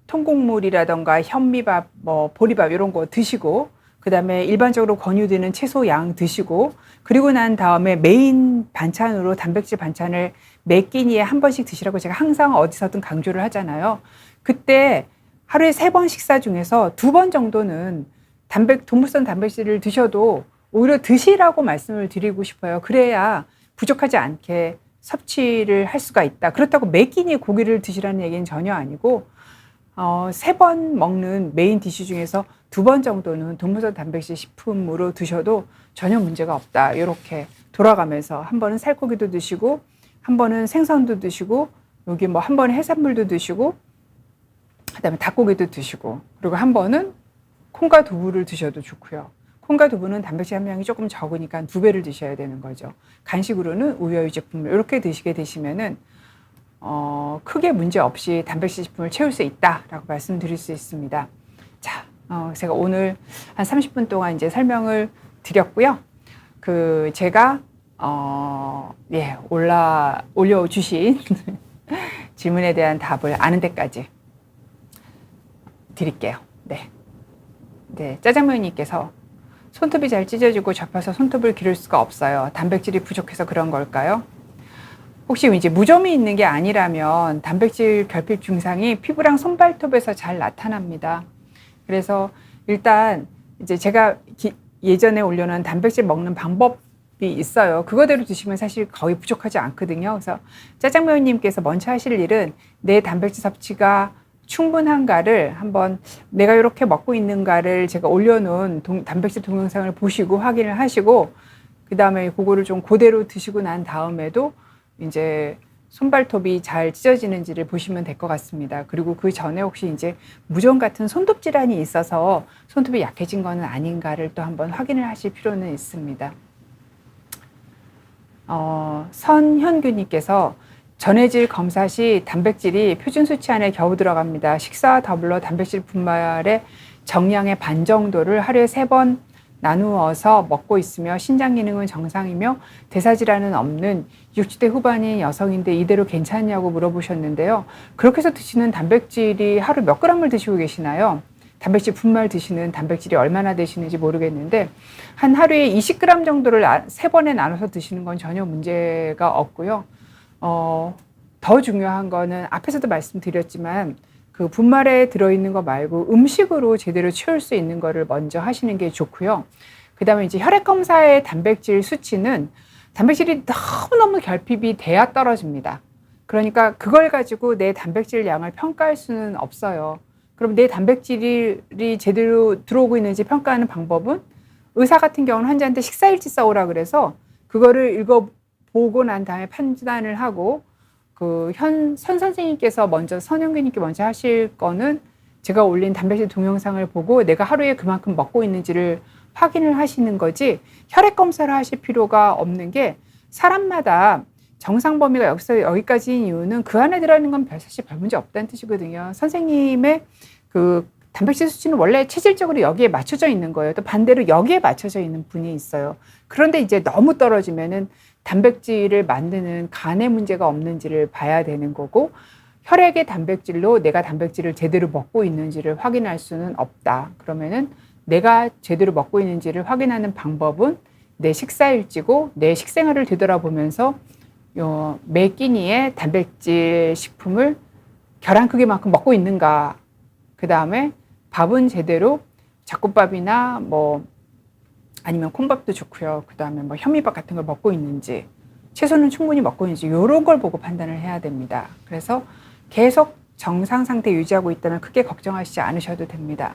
통곡물이라던가 현미밥, 보리밥 이런 거 드시고 그 다음에 일반적으로 권유되는 채소 양 드시고 그리고 난 다음에 메인 반찬으로 단백질 반찬을 매 끼니에 한 번씩 드시라고 제가 항상 어디서든 강조를 하잖아요. 그때 하루에 3번 식사 중에서 2번 정도는 동물성 단백질을 드셔도 오히려 드시라고 말씀을 드리고 싶어요. 그래야 부족하지 않게 섭취를 할 수가 있다. 그렇다고 매 끼니에 고기를 드시라는 얘기는 전혀 아니고 3번 먹는 메인 디시 중에서 2번 정도는 동물성 단백질 식품으로 드셔도 전혀 문제가 없다. 이렇게 돌아가면서 한 번은 살코기도 드시고 한 번은 생선도 드시고 여기 뭐 한 번은 해산물도 드시고 그다음에 닭고기도 드시고 그리고 한 번은 콩과 두부를 드셔도 좋고요. 콩과 두부는 단백질 함량이 조금 적으니까 2배를 드셔야 되는 거죠. 간식으로는 우유 제품을 이렇게 드시게 되시면은 크게 문제 없이 단백질 식품을 채울 수 있다라고 말씀드릴 수 있습니다. 자, 제가 오늘 한 30분 동안 이제 설명을 드렸고요. 제가 올려주신 질문에 대한 답을 아는 데까지 드릴게요. 네, 짜장면님께서 손톱이 잘 찢어지고 접혀서 손톱을 기를 수가 없어요. 단백질이 부족해서 그런 걸까요? 혹시 이제 무좀이 있는 게 아니라면 단백질 결핍 증상이 피부랑 손발톱에서 잘 나타납니다. 그래서 일단 이제 제가 예전에 올려놓은 단백질 먹는 방법이 있어요. 그거대로 드시면 사실 거의 부족하지 않거든요. 그래서 짜장면님께서 먼저 하실 일은 내 단백질 섭취가 충분한가를 한번 내가 이렇게 먹고 있는가를 제가 올려놓은 단백질 동영상을 보시고 확인을 하시고 그 다음에 그거를 좀 그대로 드시고 난 다음에도 이제 손발톱이 잘 찢어지는지를 보시면 될 것 같습니다. 그리고 그 전에 혹시 이제 무좀 같은 손톱 질환이 있어서 손톱이 약해진 거는 아닌가를 또 한번 확인을 하실 필요는 있습니다. 선현규님께서 전해질 검사 시 단백질이 표준 수치 안에 겨우 들어갑니다. 식사와 더불어 단백질 분말의 정량의 반 정도를 하루에 3번 나누어서 먹고 있으며 신장 기능은 정상이며 대사질환은 없는 60대 후반인 여성인데 이대로 괜찮냐고 물어보셨는데요. 그렇게 해서 드시는 단백질이 하루 몇 그램을 드시고 계시나요? 단백질 분말 드시는 단백질이 얼마나 되시는지 모르겠는데 한 하루에 20g 정도를 3번에 나눠서 드시는 건 전혀 문제가 없고요. 더 중요한 거는 앞에서도 말씀드렸지만 그 분말에 들어있는 거 말고 음식으로 제대로 채울 수 있는 거를 먼저 하시는 게 좋고요. 그 다음에 이제 혈액검사의 단백질 수치는 단백질이 너무너무 결핍이 돼야 떨어집니다. 그러니까 그걸 가지고 내 단백질 양을 평가할 수는 없어요. 그럼 내 단백질이 제대로 들어오고 있는지 평가하는 방법은 의사 같은 경우는 환자한테 식사일지 써오라 그래서 그거를 읽어보고 난 다음에 판단을 하고 선 선생님께서 선현규님께 먼저 하실 거는 제가 올린 단백질 동영상을 보고 내가 하루에 그만큼 먹고 있는지를 확인을 하시는 거지 혈액 검사를 하실 필요가 없는 게 사람마다 정상 범위가 여기서 여기까지인 이유는 그 안에 들어있는 건 사실 별 문제 없다는 뜻이거든요. 선생님의 그 단백질 수치는 원래 체질적으로 여기에 맞춰져 있는 거예요. 또 반대로 여기에 맞춰져 있는 분이 있어요. 그런데 이제 너무 떨어지면은 단백질을 만드는 간에 문제가 없는지를 봐야 되는 거고 혈액의 단백질로 내가 단백질을 제대로 먹고 있는지를 확인할 수는 없다. 그러면은 내가 제대로 먹고 있는지를 확인하는 방법은 내 식사일지고 내 식생활을 되돌아보면서 매 끼니에 단백질 식품을 계란 크기만큼 먹고 있는가. 그 다음에 밥은 제대로 잡곡밥이나 아니면 콩밥도 좋고요. 그 다음에 현미밥 같은 걸 먹고 있는지, 채소는 충분히 먹고 있는지, 이런 걸 보고 판단을 해야 됩니다. 그래서 계속 정상 상태 유지하고 있다면 크게 걱정하시지 않으셔도 됩니다.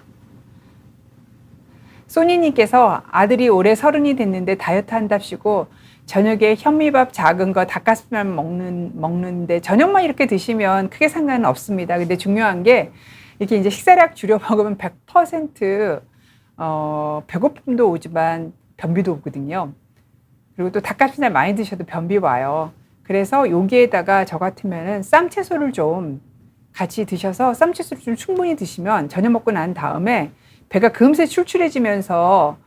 소니님께서 아들이 올해 30이 됐는데 다이어트 한답시고 저녁에 현미밥 작은 거 닭가슴살 먹는데 저녁만 이렇게 드시면 크게 상관은 없습니다. 근데 중요한 게 이렇게 이제 식사량 줄여 먹으면 100% 배고픔도 오지만 변비도 오거든요. 그리고 또 닭가슴살 많이 드셔도 변비 와요. 그래서 여기에다가 저 같으면은 쌈채소를 좀 같이 드셔서 쌈채소를 좀 충분히 드시면 저녁 먹고 난 다음에 배가 금세 출출해지면서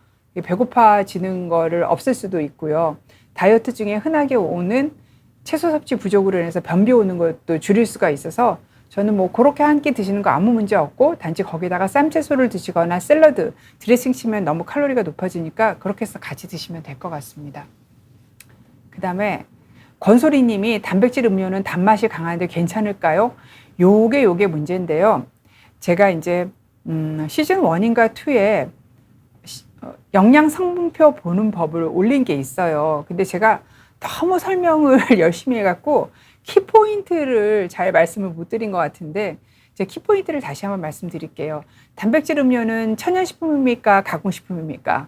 배고파지는 거를 없앨 수도 있고요. 다이어트 중에 흔하게 오는 채소 섭취 부족으로 인해서 변비 오는 것도 줄일 수가 있어서 저는 그렇게 한 끼 드시는 거 아무 문제 없고 단지 거기다가 쌈채소를 드시거나 샐러드, 드레싱 치면 너무 칼로리가 높아지니까 그렇게 해서 같이 드시면 될 것 같습니다. 그 다음에 권소리 님이 단백질 음료는 단맛이 강한데 괜찮을까요? 요게 문제인데요. 제가 이제 시즌 1인가 2에 영양 성분표 보는 법을 올린 게 있어요. 근데 제가 너무 설명을 열심히 해갖고 키포인트를 잘 말씀을 못 드린 것 같은데 제 키포인트를 다시 한번 말씀드릴게요. 단백질 음료는 천연식품입니까? 가공식품입니까?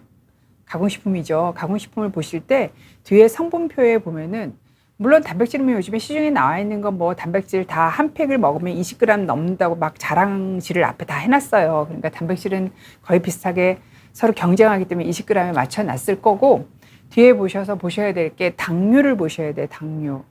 가공식품이죠. 가공식품을 보실 때 뒤에 성분표에 보면은 물론 단백질 음료 요즘에 시중에 나와 있는 건 단백질 다 한 팩을 먹으면 20g 넘는다고 막 자랑질을 앞에 다 해놨어요. 그러니까 단백질은 거의 비슷하게 서로 경쟁하기 때문에 20g에 맞춰놨을 거고 뒤에 보셔야 될 게 당류를 보셔야 돼요. 당류.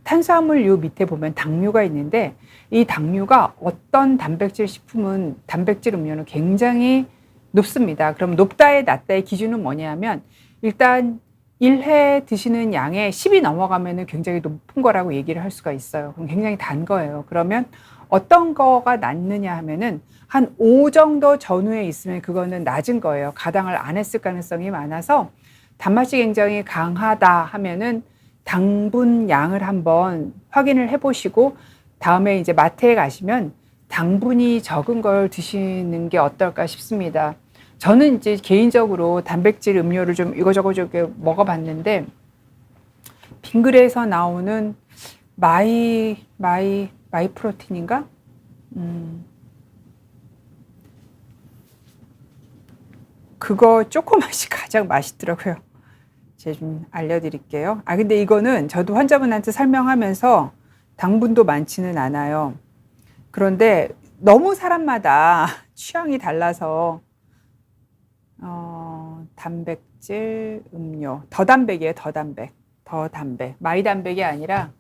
탄수화물 요 밑에 보면 당류가 있는데 이 당류가 어떤 단백질 식품은 단백질 음료는 굉장히 높습니다. 그럼 높다에 낮다의 기준은 뭐냐면 일단 1회 드시는 양의 10이 넘어가면 굉장히 높은 거라고 얘기를 할 수가 있어요. 그럼 굉장히 단 거예요. 그러면 어떤 거가 낮느냐 하면은 한 5 정도 전후에 있으면 그거는 낮은 거예요. 가당을 안 했을 가능성이 많아서 단맛이 굉장히 강하다 하면은 당분 양을 한번 확인을 해보시고 다음에 이제 마트에 가시면 당분이 적은 걸 드시는 게 어떨까 싶습니다. 저는 이제 개인적으로 단백질 음료를 좀 이거저거 먹어봤는데 빙그레에서 나오는 마이 프로틴인가? 그거 조그맛이 가장 맛있더라고요. 제가 좀 알려드릴게요. 근데 이거는 저도 환자분한테 설명하면서 당분도 많지는 않아요. 그런데 너무 사람마다 취향이 달라서 단백질 음료, 더단백이에요. 더단백. 마이단백이 아니라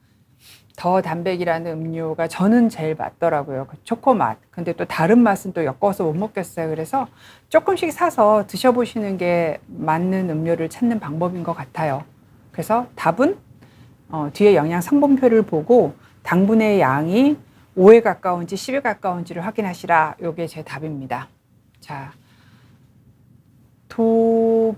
더단백이라는 음료가 저는 제일 맞더라고요. 그 초코맛. 근데 또 다른 맛은 또 엮어서 못 먹겠어요. 그래서 조금씩 사서 드셔보시는 게 맞는 음료를 찾는 방법인 것 같아요. 그래서 답은 뒤에 영양 성분표를 보고 당분의 양이 5에 가까운지 10에 가까운지를 확인하시라. 요게 제 답입니다. 자,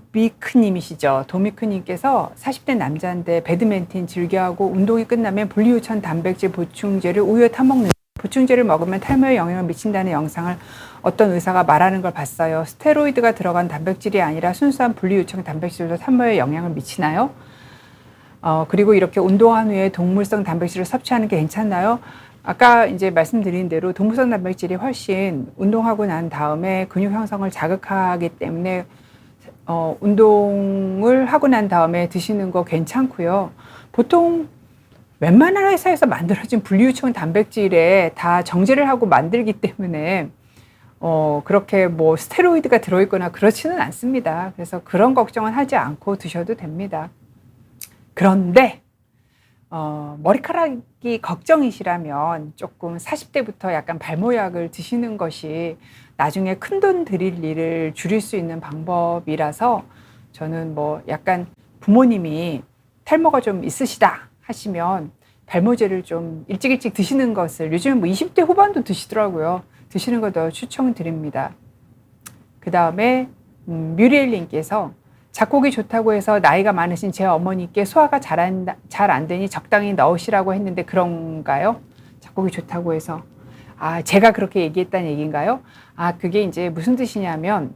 도미크님이시죠. 도미크님께서 40대 남자인데 배드민턴 즐겨하고 운동이 끝나면 분리유천 단백질 보충제를 우유에 타먹는 보충제를 먹으면 탈모에 영향을 미친다는 영상을 어떤 의사가 말하는 걸 봤어요. 스테로이드가 들어간 단백질이 아니라 순수한 분리유청 단백질도 탈모에 영향을 미치나요? 그리고 이렇게 운동한 후에 동물성 단백질을 섭취하는 게 괜찮나요? 아까 이제 말씀드린 대로 동물성 단백질이 훨씬 운동하고 난 다음에 근육 형성을 자극하기 때문에 운동을 하고 난 다음에 드시는 거 괜찮고요. 보통 웬만한 회사에서 만들어진 분리유청 단백질에 다 정제를 하고 만들기 때문에 그렇게 뭐 스테로이드가 들어있거나 그렇지는 않습니다. 그래서 그런 걱정은 하지 않고 드셔도 됩니다. 그런데 머리카락이 걱정이시라면 조금 40대부터 약간 발모약을 드시는 것이 나중에 큰돈 들일 일을 줄일 수 있는 방법이라서 저는 뭐 약간 부모님이 탈모가 좀 있으시다 하시면 발모제를 좀 일찍 드시는 것을 요즘에 뭐 20대 후반도 드시더라고요. 드시는 거 더 추천드립니다. 그 다음에 뮤리엘님께서 작곡이 좋다고 해서 나이가 많으신 제 어머니께 소화가 잘 안 되니 적당히 넣으시라고 했는데 그런가요? 작곡이 좋다고 해서. 제가 그렇게 얘기했다는 얘기인가요? 그게 이제 무슨 뜻이냐면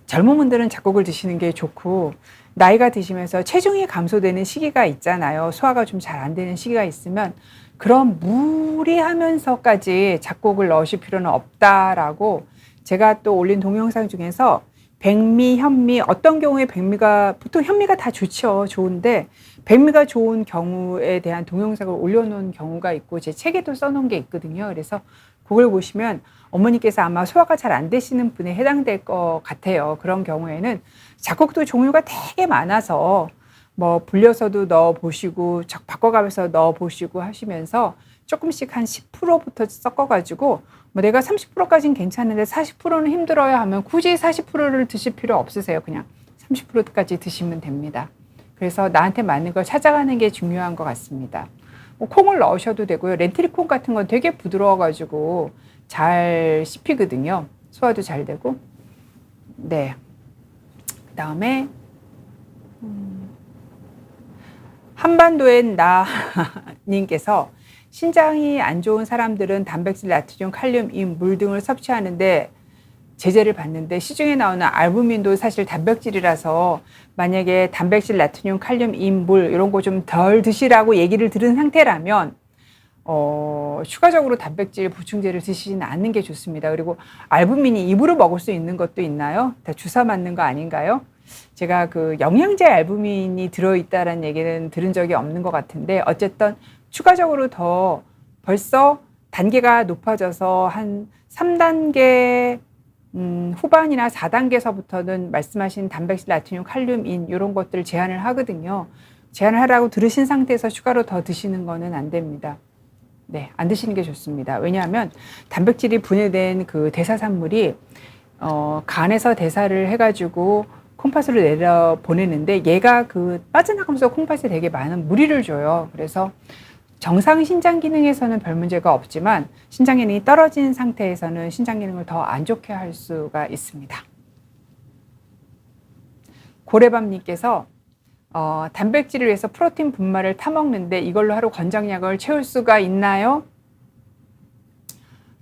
젊은 분들은 작곡을 드시는 게 좋고 나이가 드시면서 체중이 감소되는 시기가 있잖아요. 소화가 좀 잘 안 되는 시기가 있으면 그런 무리하면서까지 작곡을 넣으실 필요는 없다라고 제가 또 올린 동영상 중에서 백미, 현미, 어떤 경우에 백미가, 보통 현미가 다 좋죠. 좋은데, 백미가 좋은 경우에 대한 동영상을 올려놓은 경우가 있고, 제 책에도 써놓은 게 있거든요. 그래서 그걸 보시면 어머니께서 아마 소화가 잘 안 되시는 분에 해당될 것 같아요. 그런 경우에는 작곡도 종류가 되게 많아서, 뭐, 불려서도 넣어보시고, 바꿔가면서 넣어보시고 하시면서 조금씩 한 10%부터 섞어가지고, 뭐 내가 30%까지는 괜찮은데 40%는 힘들어야 하면 굳이 40%를 드실 필요 없으세요. 그냥 30%까지 드시면 됩니다. 그래서 나한테 맞는 걸 찾아가는 게 중요한 것 같습니다. 뭐 콩을 넣으셔도 되고요. 렌트리콩 같은 건 되게 부드러워가지고 잘 씹히거든요. 소화도 잘 되고. 네. 그 다음에 한반도엔 나님께서 신장이 안 좋은 사람들은 단백질, 나트륨, 칼륨, 인, 물 등을 섭취하는데 제재를 받는데 시중에 나오는 알부민도 사실 단백질이라서 만약에 단백질, 나트륨, 칼륨, 인, 물 이런 거 좀 덜 드시라고 얘기를 들은 상태라면 추가적으로 단백질 보충제를 드시지는 않는 게 좋습니다. 그리고 알부민이 입으로 먹을 수 있는 것도 있나요? 다 주사 맞는 거 아닌가요? 제가 그 영양제 알부민이 들어있다라는 얘기는 들은 적이 없는 것 같은데 어쨌든 추가적으로 더 벌써 단계가 높아져서 한 3단계 후반이나 4단계서부터는 말씀하신 단백질, 나트륨, 칼륨, 인 이런 것들을 제한을 하거든요. 제한을 하라고 들으신 상태에서 추가로 더 드시는 거는 안 됩니다. 네, 안 드시는 게 좋습니다. 왜냐하면 단백질이 분해된 그 대사산물이 간에서 대사를 해가지고 콩팥으로 내려 보내는데 얘가 그 빠져나가면서 콩팥에 되게 많은 무리를 줘요. 그래서 정상 신장 기능에서는 별 문제가 없지만 신장 기능이 떨어진 상태에서는 신장 기능을 더 안 좋게 할 수가 있습니다. 고래밤님께서 단백질을 위해서 프로틴 분말을 타먹는데 이걸로 하루 권장량을 채울 수가 있나요?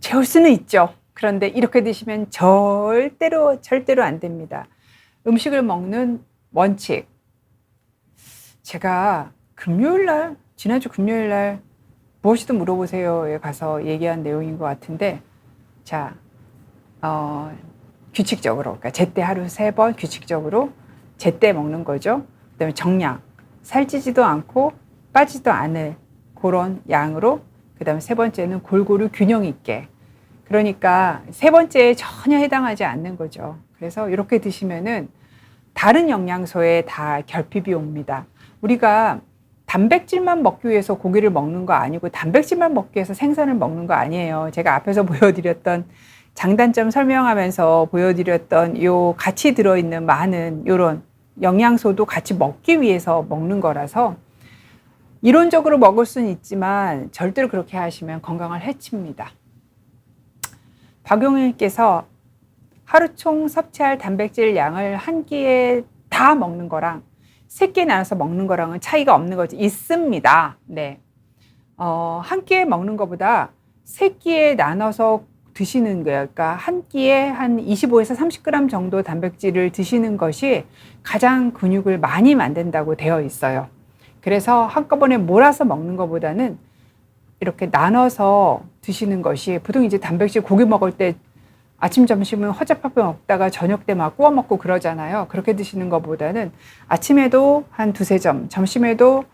채울 수는 있죠. 그런데 이렇게 드시면 절대로 안 됩니다. 음식을 먹는 원칙. 제가 지난주 금요일 날 무엇이든 물어보세요에 가서 얘기한 내용인 것 같은데, 자, 규칙적으로, 그러니까 제때 하루 3번 규칙적으로 제때 먹는 거죠. 그다음에 정량, 살찌지도 않고 빠지도 않을 그런 양으로, 그다음에 3번째는 골고루 균형 있게. 그러니까 3번째에 전혀 해당하지 않는 거죠. 그래서 이렇게 드시면은 다른 영양소에 다 결핍이 옵니다. 우리가 단백질만 먹기 위해서 고기를 먹는 거 아니고 단백질만 먹기 위해서 생선을 먹는 거 아니에요. 제가 앞에서 보여드렸던 장단점 설명하면서 보여드렸던 요 같이 들어있는 많은 요런 영양소도 같이 먹기 위해서 먹는 거라서 이론적으로 먹을 수는 있지만 절대로 그렇게 하시면 건강을 해칩니다. 박용일께서 하루 총 섭취할 단백질 양을 한 끼에 다 먹는 거랑 3끼에 나눠서 먹는 거랑은 차이가 없는 거지. 있습니다. 네. 한 끼에 먹는 것보다 3끼에 나눠서 드시는 거예요. 그러니까 한 끼에 한 25에서 30g 정도 단백질을 드시는 것이 가장 근육을 많이 만든다고 되어 있어요. 그래서 한꺼번에 몰아서 먹는 것보다는 이렇게 나눠서 드시는 것이, 보통 이제 단백질 고기 먹을 때 아침 점심은 허접하게 먹다가 저녁 때 막 구워 먹고 그러잖아요. 그렇게 드시는 것보다는 아침에도 한 2-3점, 점심에도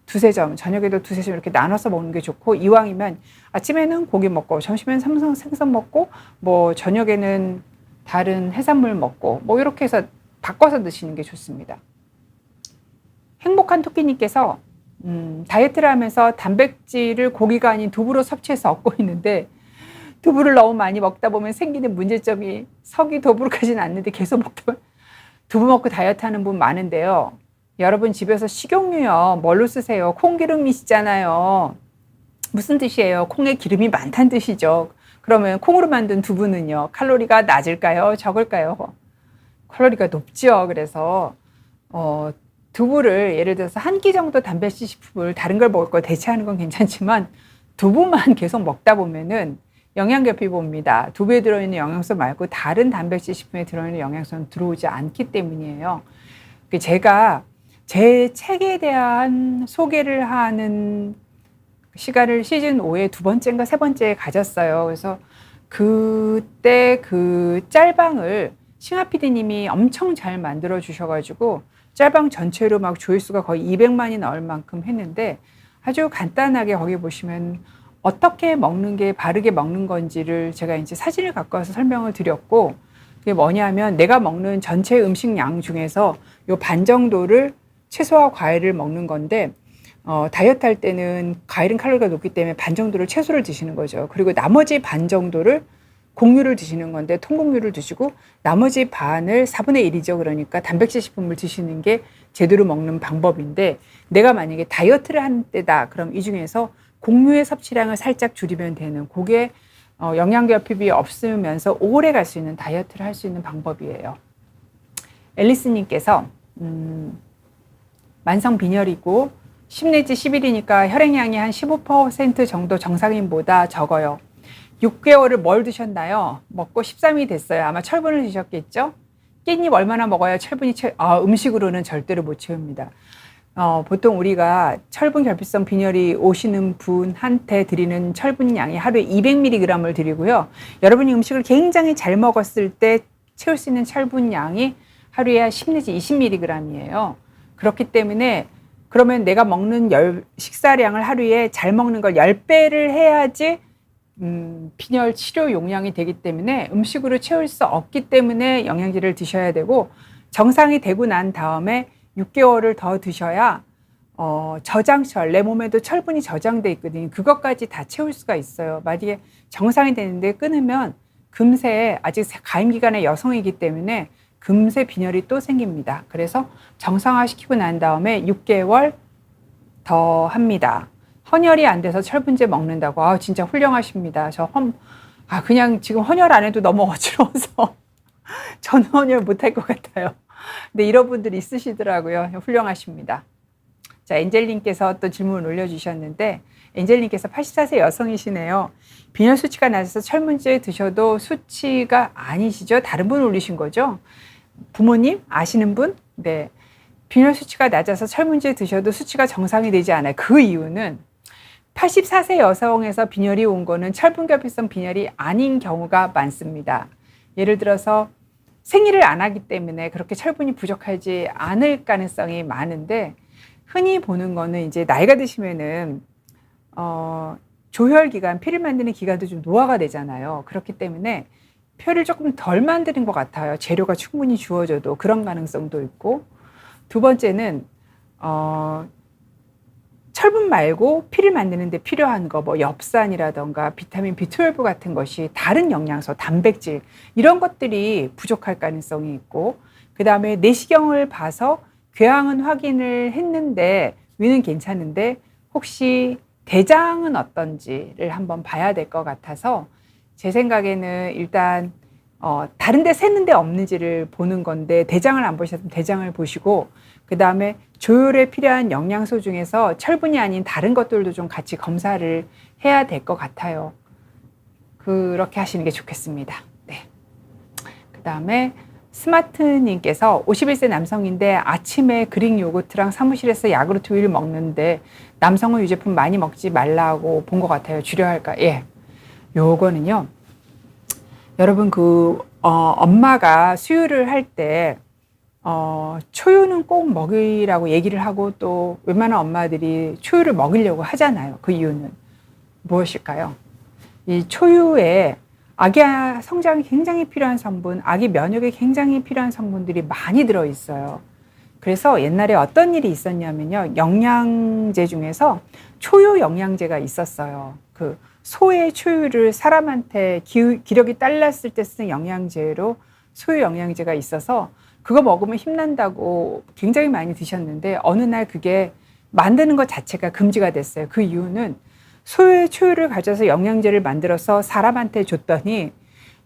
2-3점, 저녁에도 2-3점 이렇게 나눠서 먹는 게 좋고, 이왕이면 아침에는 고기 먹고 점심에는 생선 먹고 뭐 저녁에는 다른 해산물 먹고 뭐 이렇게 해서 바꿔서 드시는 게 좋습니다. 행복한 토끼님께서 다이어트를 하면서 단백질을 고기가 아닌 두부로 섭취해서 얻고 있는데, 두부를 너무 많이 먹다 보면 생기는 문제점이, 석이 두부로까지는 않는데 계속 먹다 보면 두부 먹고 다이어트 하는 분 많은데요. 여러분 집에서 식용유요 뭘로 쓰세요? 콩기름이시잖아요. 무슨 뜻이에요? 콩에 기름이 많다는 뜻이죠. 그러면 콩으로 만든 두부는요, 칼로리가 낮을까요? 적을까요? 칼로리가 높죠. 그래서 두부를 예를 들어서 한 끼 정도 단백질 식품을 다른 걸 먹을 거 대체하는 건 괜찮지만 두부만 계속 먹다 보면은 영양결핍이 옵니다. 두부에 들어있는 영양소 말고 다른 단백질 식품에 들어있는 영양소는 들어오지 않기 때문이에요. 제가 제 책에 대한 소개를 하는 시간을 시즌 5의 2번째인가 3번째에 가졌어요. 그래서 그때 그 짤방을 싱하 PD님이 엄청 잘 만들어 주셔가지고 짤방 전체로 막 조회수가 거의 200만이 나올 만큼 했는데, 아주 간단하게 거기 보시면 어떻게 먹는 게 바르게 먹는 건지를 제가 이제 사진을 갖고 와서 설명을 드렸고, 그게 뭐냐면 내가 먹는 전체 음식 양 중에서 요 반 정도를 채소와 과일을 먹는 건데, 다이어트 할 때는 과일은 칼로리가 높기 때문에 반 정도를 채소를 드시는 거죠. 그리고 나머지 반 정도를 곡류를 드시는 건데 통곡류를 드시고 나머지 반을 4분의 1이죠. 그러니까 단백질 식품을 드시는 게 제대로 먹는 방법인데, 내가 만약에 다이어트를 하는 때다 그럼 이 중에서 곡류의 섭취량을 살짝 줄이면 되는, 그게 영양결핍이 없으면서 오래 갈 수 있는 다이어트를 할 수 있는 방법이에요. 앨리스님께서 만성 빈혈이고 10 내지 11이니까 혈액량이 한 15% 정도 정상인보다 적어요. 6개월을 뭘 드셨나요? 먹고 13이 됐어요. 아마 철분을 드셨겠죠? 깻잎 얼마나 먹어야 철분이 음식으로는 절대로 못 채웁니다. 보통 우리가 철분 결핍성 빈혈이 오시는 분한테 드리는 철분 양이 하루에 200mg을 드리고요. 여러분이 음식을 굉장히 잘 먹었을 때 채울 수 있는 철분 양이 하루에 한 10 내지 20mg이에요. 그렇기 때문에 그러면 내가 먹는 식사량을 하루에 잘 먹는 걸 10배를 해야지 빈혈 치료 용량이 되기 때문에 음식으로 채울 수 없기 때문에 영양제를 드셔야 되고, 정상이 되고 난 다음에 6개월을 더 드셔야 저장철, 내 몸에도 철분이 저장돼 있거든요. 그것까지 다 채울 수가 있어요. 만약에 정상이 되는데 끊으면 금세, 아직 가임 기간의 여성이기 때문에 금세 빈혈이 또 생깁니다. 그래서 정상화시키고 난 다음에 6개월 더 합니다. 헌혈이 안 돼서 철분제 먹는다고. 진짜 훌륭하십니다. 그냥 지금 헌혈 안 해도 너무 어지러워서 저는 헌혈 못할 것 같아요. 근데 이런 분들이 있으시더라고요. 훌륭하십니다. 자, 엔젤님께서 또 질문을 올려주셨는데, 엔젤님께서 84세 여성이시네요. 빈혈 수치가 낮아서 철문제 드셔도 수치가 아니시죠? 다른 분 올리신 거죠? 부모님? 아시는 분? 네. 빈혈 수치가 낮아서 철문제 드셔도 수치가 정상이 되지 않아요. 그 이유는 84세 여성에서 빈혈이 온 거는 철분결핍성 빈혈이 아닌 경우가 많습니다. 예를 들어서 생리를 안 하기 때문에 그렇게 철분이 부족하지 않을 가능성이 많은데, 흔히 보는 거는 이제 나이가 드시면은 조혈기관, 피를 만드는 기관도 좀 노화가 되잖아요. 그렇기 때문에 표를 조금 덜 만드는 것 같아요. 재료가 충분히 주어져도 그런 가능성도 있고, 두 번째는 철분 말고 피를 만드는 데 필요한 거, 뭐 엽산이라던가 비타민 B12 같은 것이 다른 영양소, 단백질 이런 것들이 부족할 가능성이 있고, 그 다음에 내시경을 봐서 궤양은 확인을 했는데 위는 괜찮은데 혹시 대장은 어떤지를 한번 봐야 될 것 같아서, 제 생각에는 일단 다른 데 샜는데 없는지를 보는 건데, 대장을 안 보셨으면 대장을 보시고, 그 다음에 조혈에 필요한 영양소 중에서 철분이 아닌 다른 것들도 좀 같이 검사를 해야 될 것 같아요. 그렇게 하시는 게 좋겠습니다. 네. 그 다음에 스마트님께서 51세 남성인데 아침에 그릭 요거트랑 사무실에서 야구르트 우유를 먹는데 남성은 유제품 많이 먹지 말라고 본 것 같아요. 줄여야 할까? 예. 요거는요, 여러분 엄마가 수유를 할 때 초유는 꼭 먹이라고 얘기를 하고, 또 웬만한 엄마들이 초유를 먹이려고 하잖아요. 그 이유는 무엇일까요? 이 초유에 아기 성장이 굉장히 필요한 성분, 아기 면역에 굉장히 필요한 성분들이 많이 들어있어요. 그래서 옛날에 어떤 일이 있었냐면요, 영양제 중에서 초유 영양제가 있었어요. 그 소의 초유를 사람한테 기력이 딸렸을 때 쓰는 영양제로 소유 영양제가 있어서 그거 먹으면 힘난다고 굉장히 많이 드셨는데, 어느 날 그게 만드는 것 자체가 금지가 됐어요. 그 이유는 소의 초유를 가져서 영양제를 만들어서 사람한테 줬더니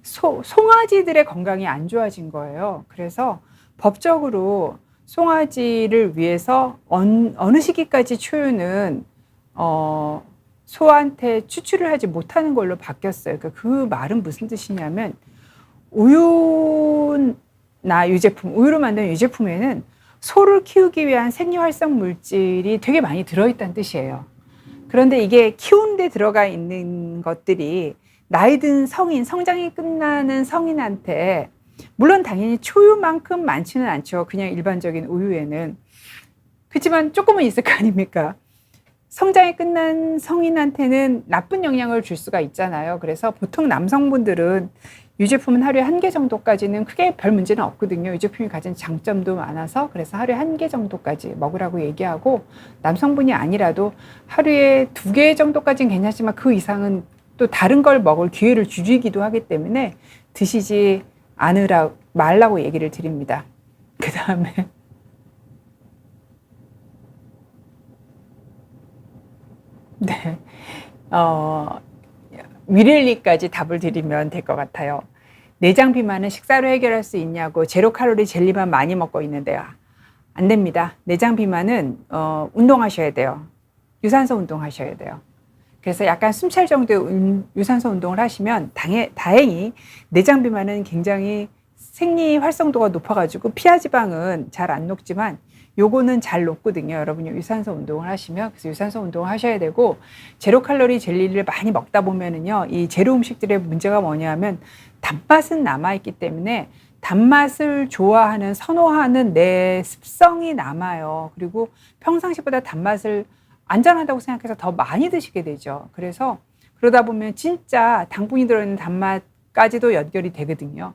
송아지들의 건강이 안 좋아진 거예요. 그래서 법적으로 송아지를 위해서 어느 시기까지 초유는 소한테 추출을 하지 못하는 걸로 바뀌었어요. 그 말은 무슨 뜻이냐면, 우유나 유제품, 우유로 만든 유제품에는 소를 키우기 위한 생리활성 물질이 되게 많이 들어있다는 뜻이에요. 그런데 이게 키우는데 들어가 있는 것들이 나이 든 성인, 성장이 끝나는 성인한테, 물론 당연히 초유만큼 많지는 않죠. 그냥 일반적인 우유에는. 그렇지만 조금은 있을 거 아닙니까? 성장이 끝난 성인한테는 나쁜 영향을 줄 수가 있잖아요. 그래서 보통 남성분들은 유제품은 하루에 1개 정도까지는 크게 별 문제는 없거든요. 유제품이 가진 장점도 많아서, 그래서 하루에 1개 정도까지 먹으라고 얘기하고, 남성분이 아니라도 하루에 2개 정도까지는 괜찮지만 그 이상은 또 다른 걸 먹을 기회를 주기도 하기 때문에 드시지 말라고 얘기를 드립니다. 그 다음에 네, 위렐리까지 답을 드리면 될 것 같아요. 내장 비만은 식사로 해결할 수 있냐고, 제로 칼로리 젤리만 많이 먹고 있는데요. 안 됩니다. 내장 비만은 운동하셔야 돼요. 유산소 운동하셔야 돼요. 그래서 약간 숨찰 정도의 유산소 운동을 하시면 다행히 내장 비만은 굉장히 생리 활성도가 높아가지고 피하 지방은 잘 안 녹지만 요거는 잘 녹거든요. 여러분이 유산소 운동을 하시면. 그래서 유산소 운동을 하셔야 되고, 제로 칼로리 젤리를 많이 먹다 보면은요, 이 제로 음식들의 문제가 뭐냐면 단맛은 남아있기 때문에 단맛을 좋아하는, 선호하는 내 습성이 남아요. 그리고 평상시보다 단맛을 안전하다고 생각해서 더 많이 드시게 되죠. 그래서 그러다 보면 진짜 당분이 들어있는 단맛까지도 연결이 되거든요.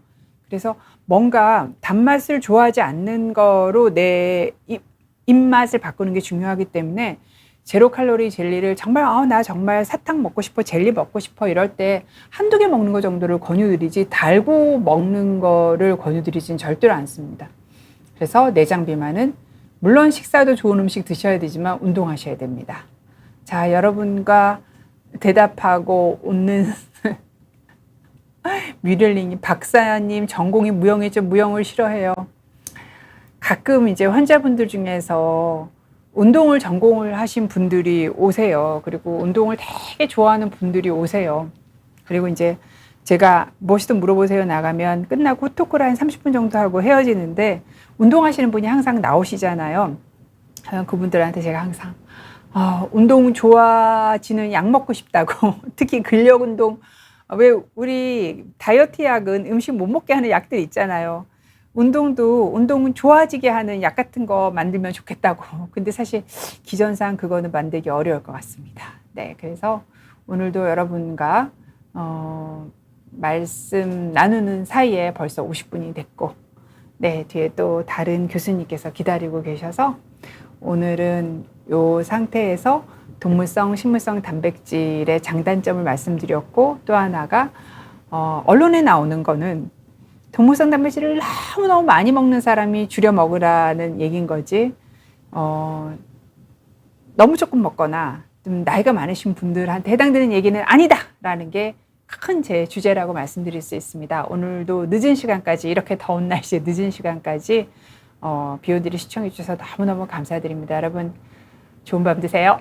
그래서 뭔가 단맛을 좋아하지 않는 거로 내 입맛을 바꾸는 게 중요하기 때문에, 제로 칼로리 젤리를 정말 나 정말 사탕 먹고 싶어, 젤리 먹고 싶어 이럴 때 1-2개 먹는 거 정도를 권유드리지, 달고 먹는 거를 권유드리진 절대로 않습니다. 그래서 내장 비만은 물론 식사도 좋은 음식 드셔야 되지만 운동하셔야 됩니다. 자, 여러분과 대답하고 웃는 뮤렐링님, 박사님 전공이 무용이죠. 무용을 싫어해요. 가끔 이제 환자분들 중에서 운동을 전공을 하신 분들이 오세요. 그리고 운동을 되게 좋아하는 분들이 오세요. 그리고 이제 제가 무엇이든 물어보세요 나가면 끝나고 토크를 한 30분 정도 하고 헤어지는데 운동하시는 분이 항상 나오시잖아요. 그분들한테 제가 항상 운동 좋아지는 약 먹고 싶다고 특히 근력 운동 왜 우리 다이어트 약은 음식 못 먹게 하는 약들 있잖아요. 운동은 좋아지게 하는 약 같은 거 만들면 좋겠다고. 근데 사실 기전상 그거는 만들기 어려울 것 같습니다. 네, 그래서 오늘도 여러분과 말씀 나누는 사이에 벌써 50분이 됐고, 네, 뒤에 또 다른 교수님께서 기다리고 계셔서 오늘은 이 상태에서 동물성, 식물성 단백질의 장단점을 말씀드렸고, 또 하나가 언론에 나오는 거는 동물성 단백질을 너무너무 많이 먹는 사람이 줄여 먹으라는 얘기인 거지, 너무 조금 먹거나 좀 나이가 많으신 분들한테 해당되는 얘기는 아니다라는 게 큰 제 주제라고 말씀드릴 수 있습니다. 오늘도 늦은 시간까지, 이렇게 더운 날씨에 늦은 시간까지 비오디를 시청해 주셔서 너무너무 감사드립니다. 여러분 좋은 밤 되세요.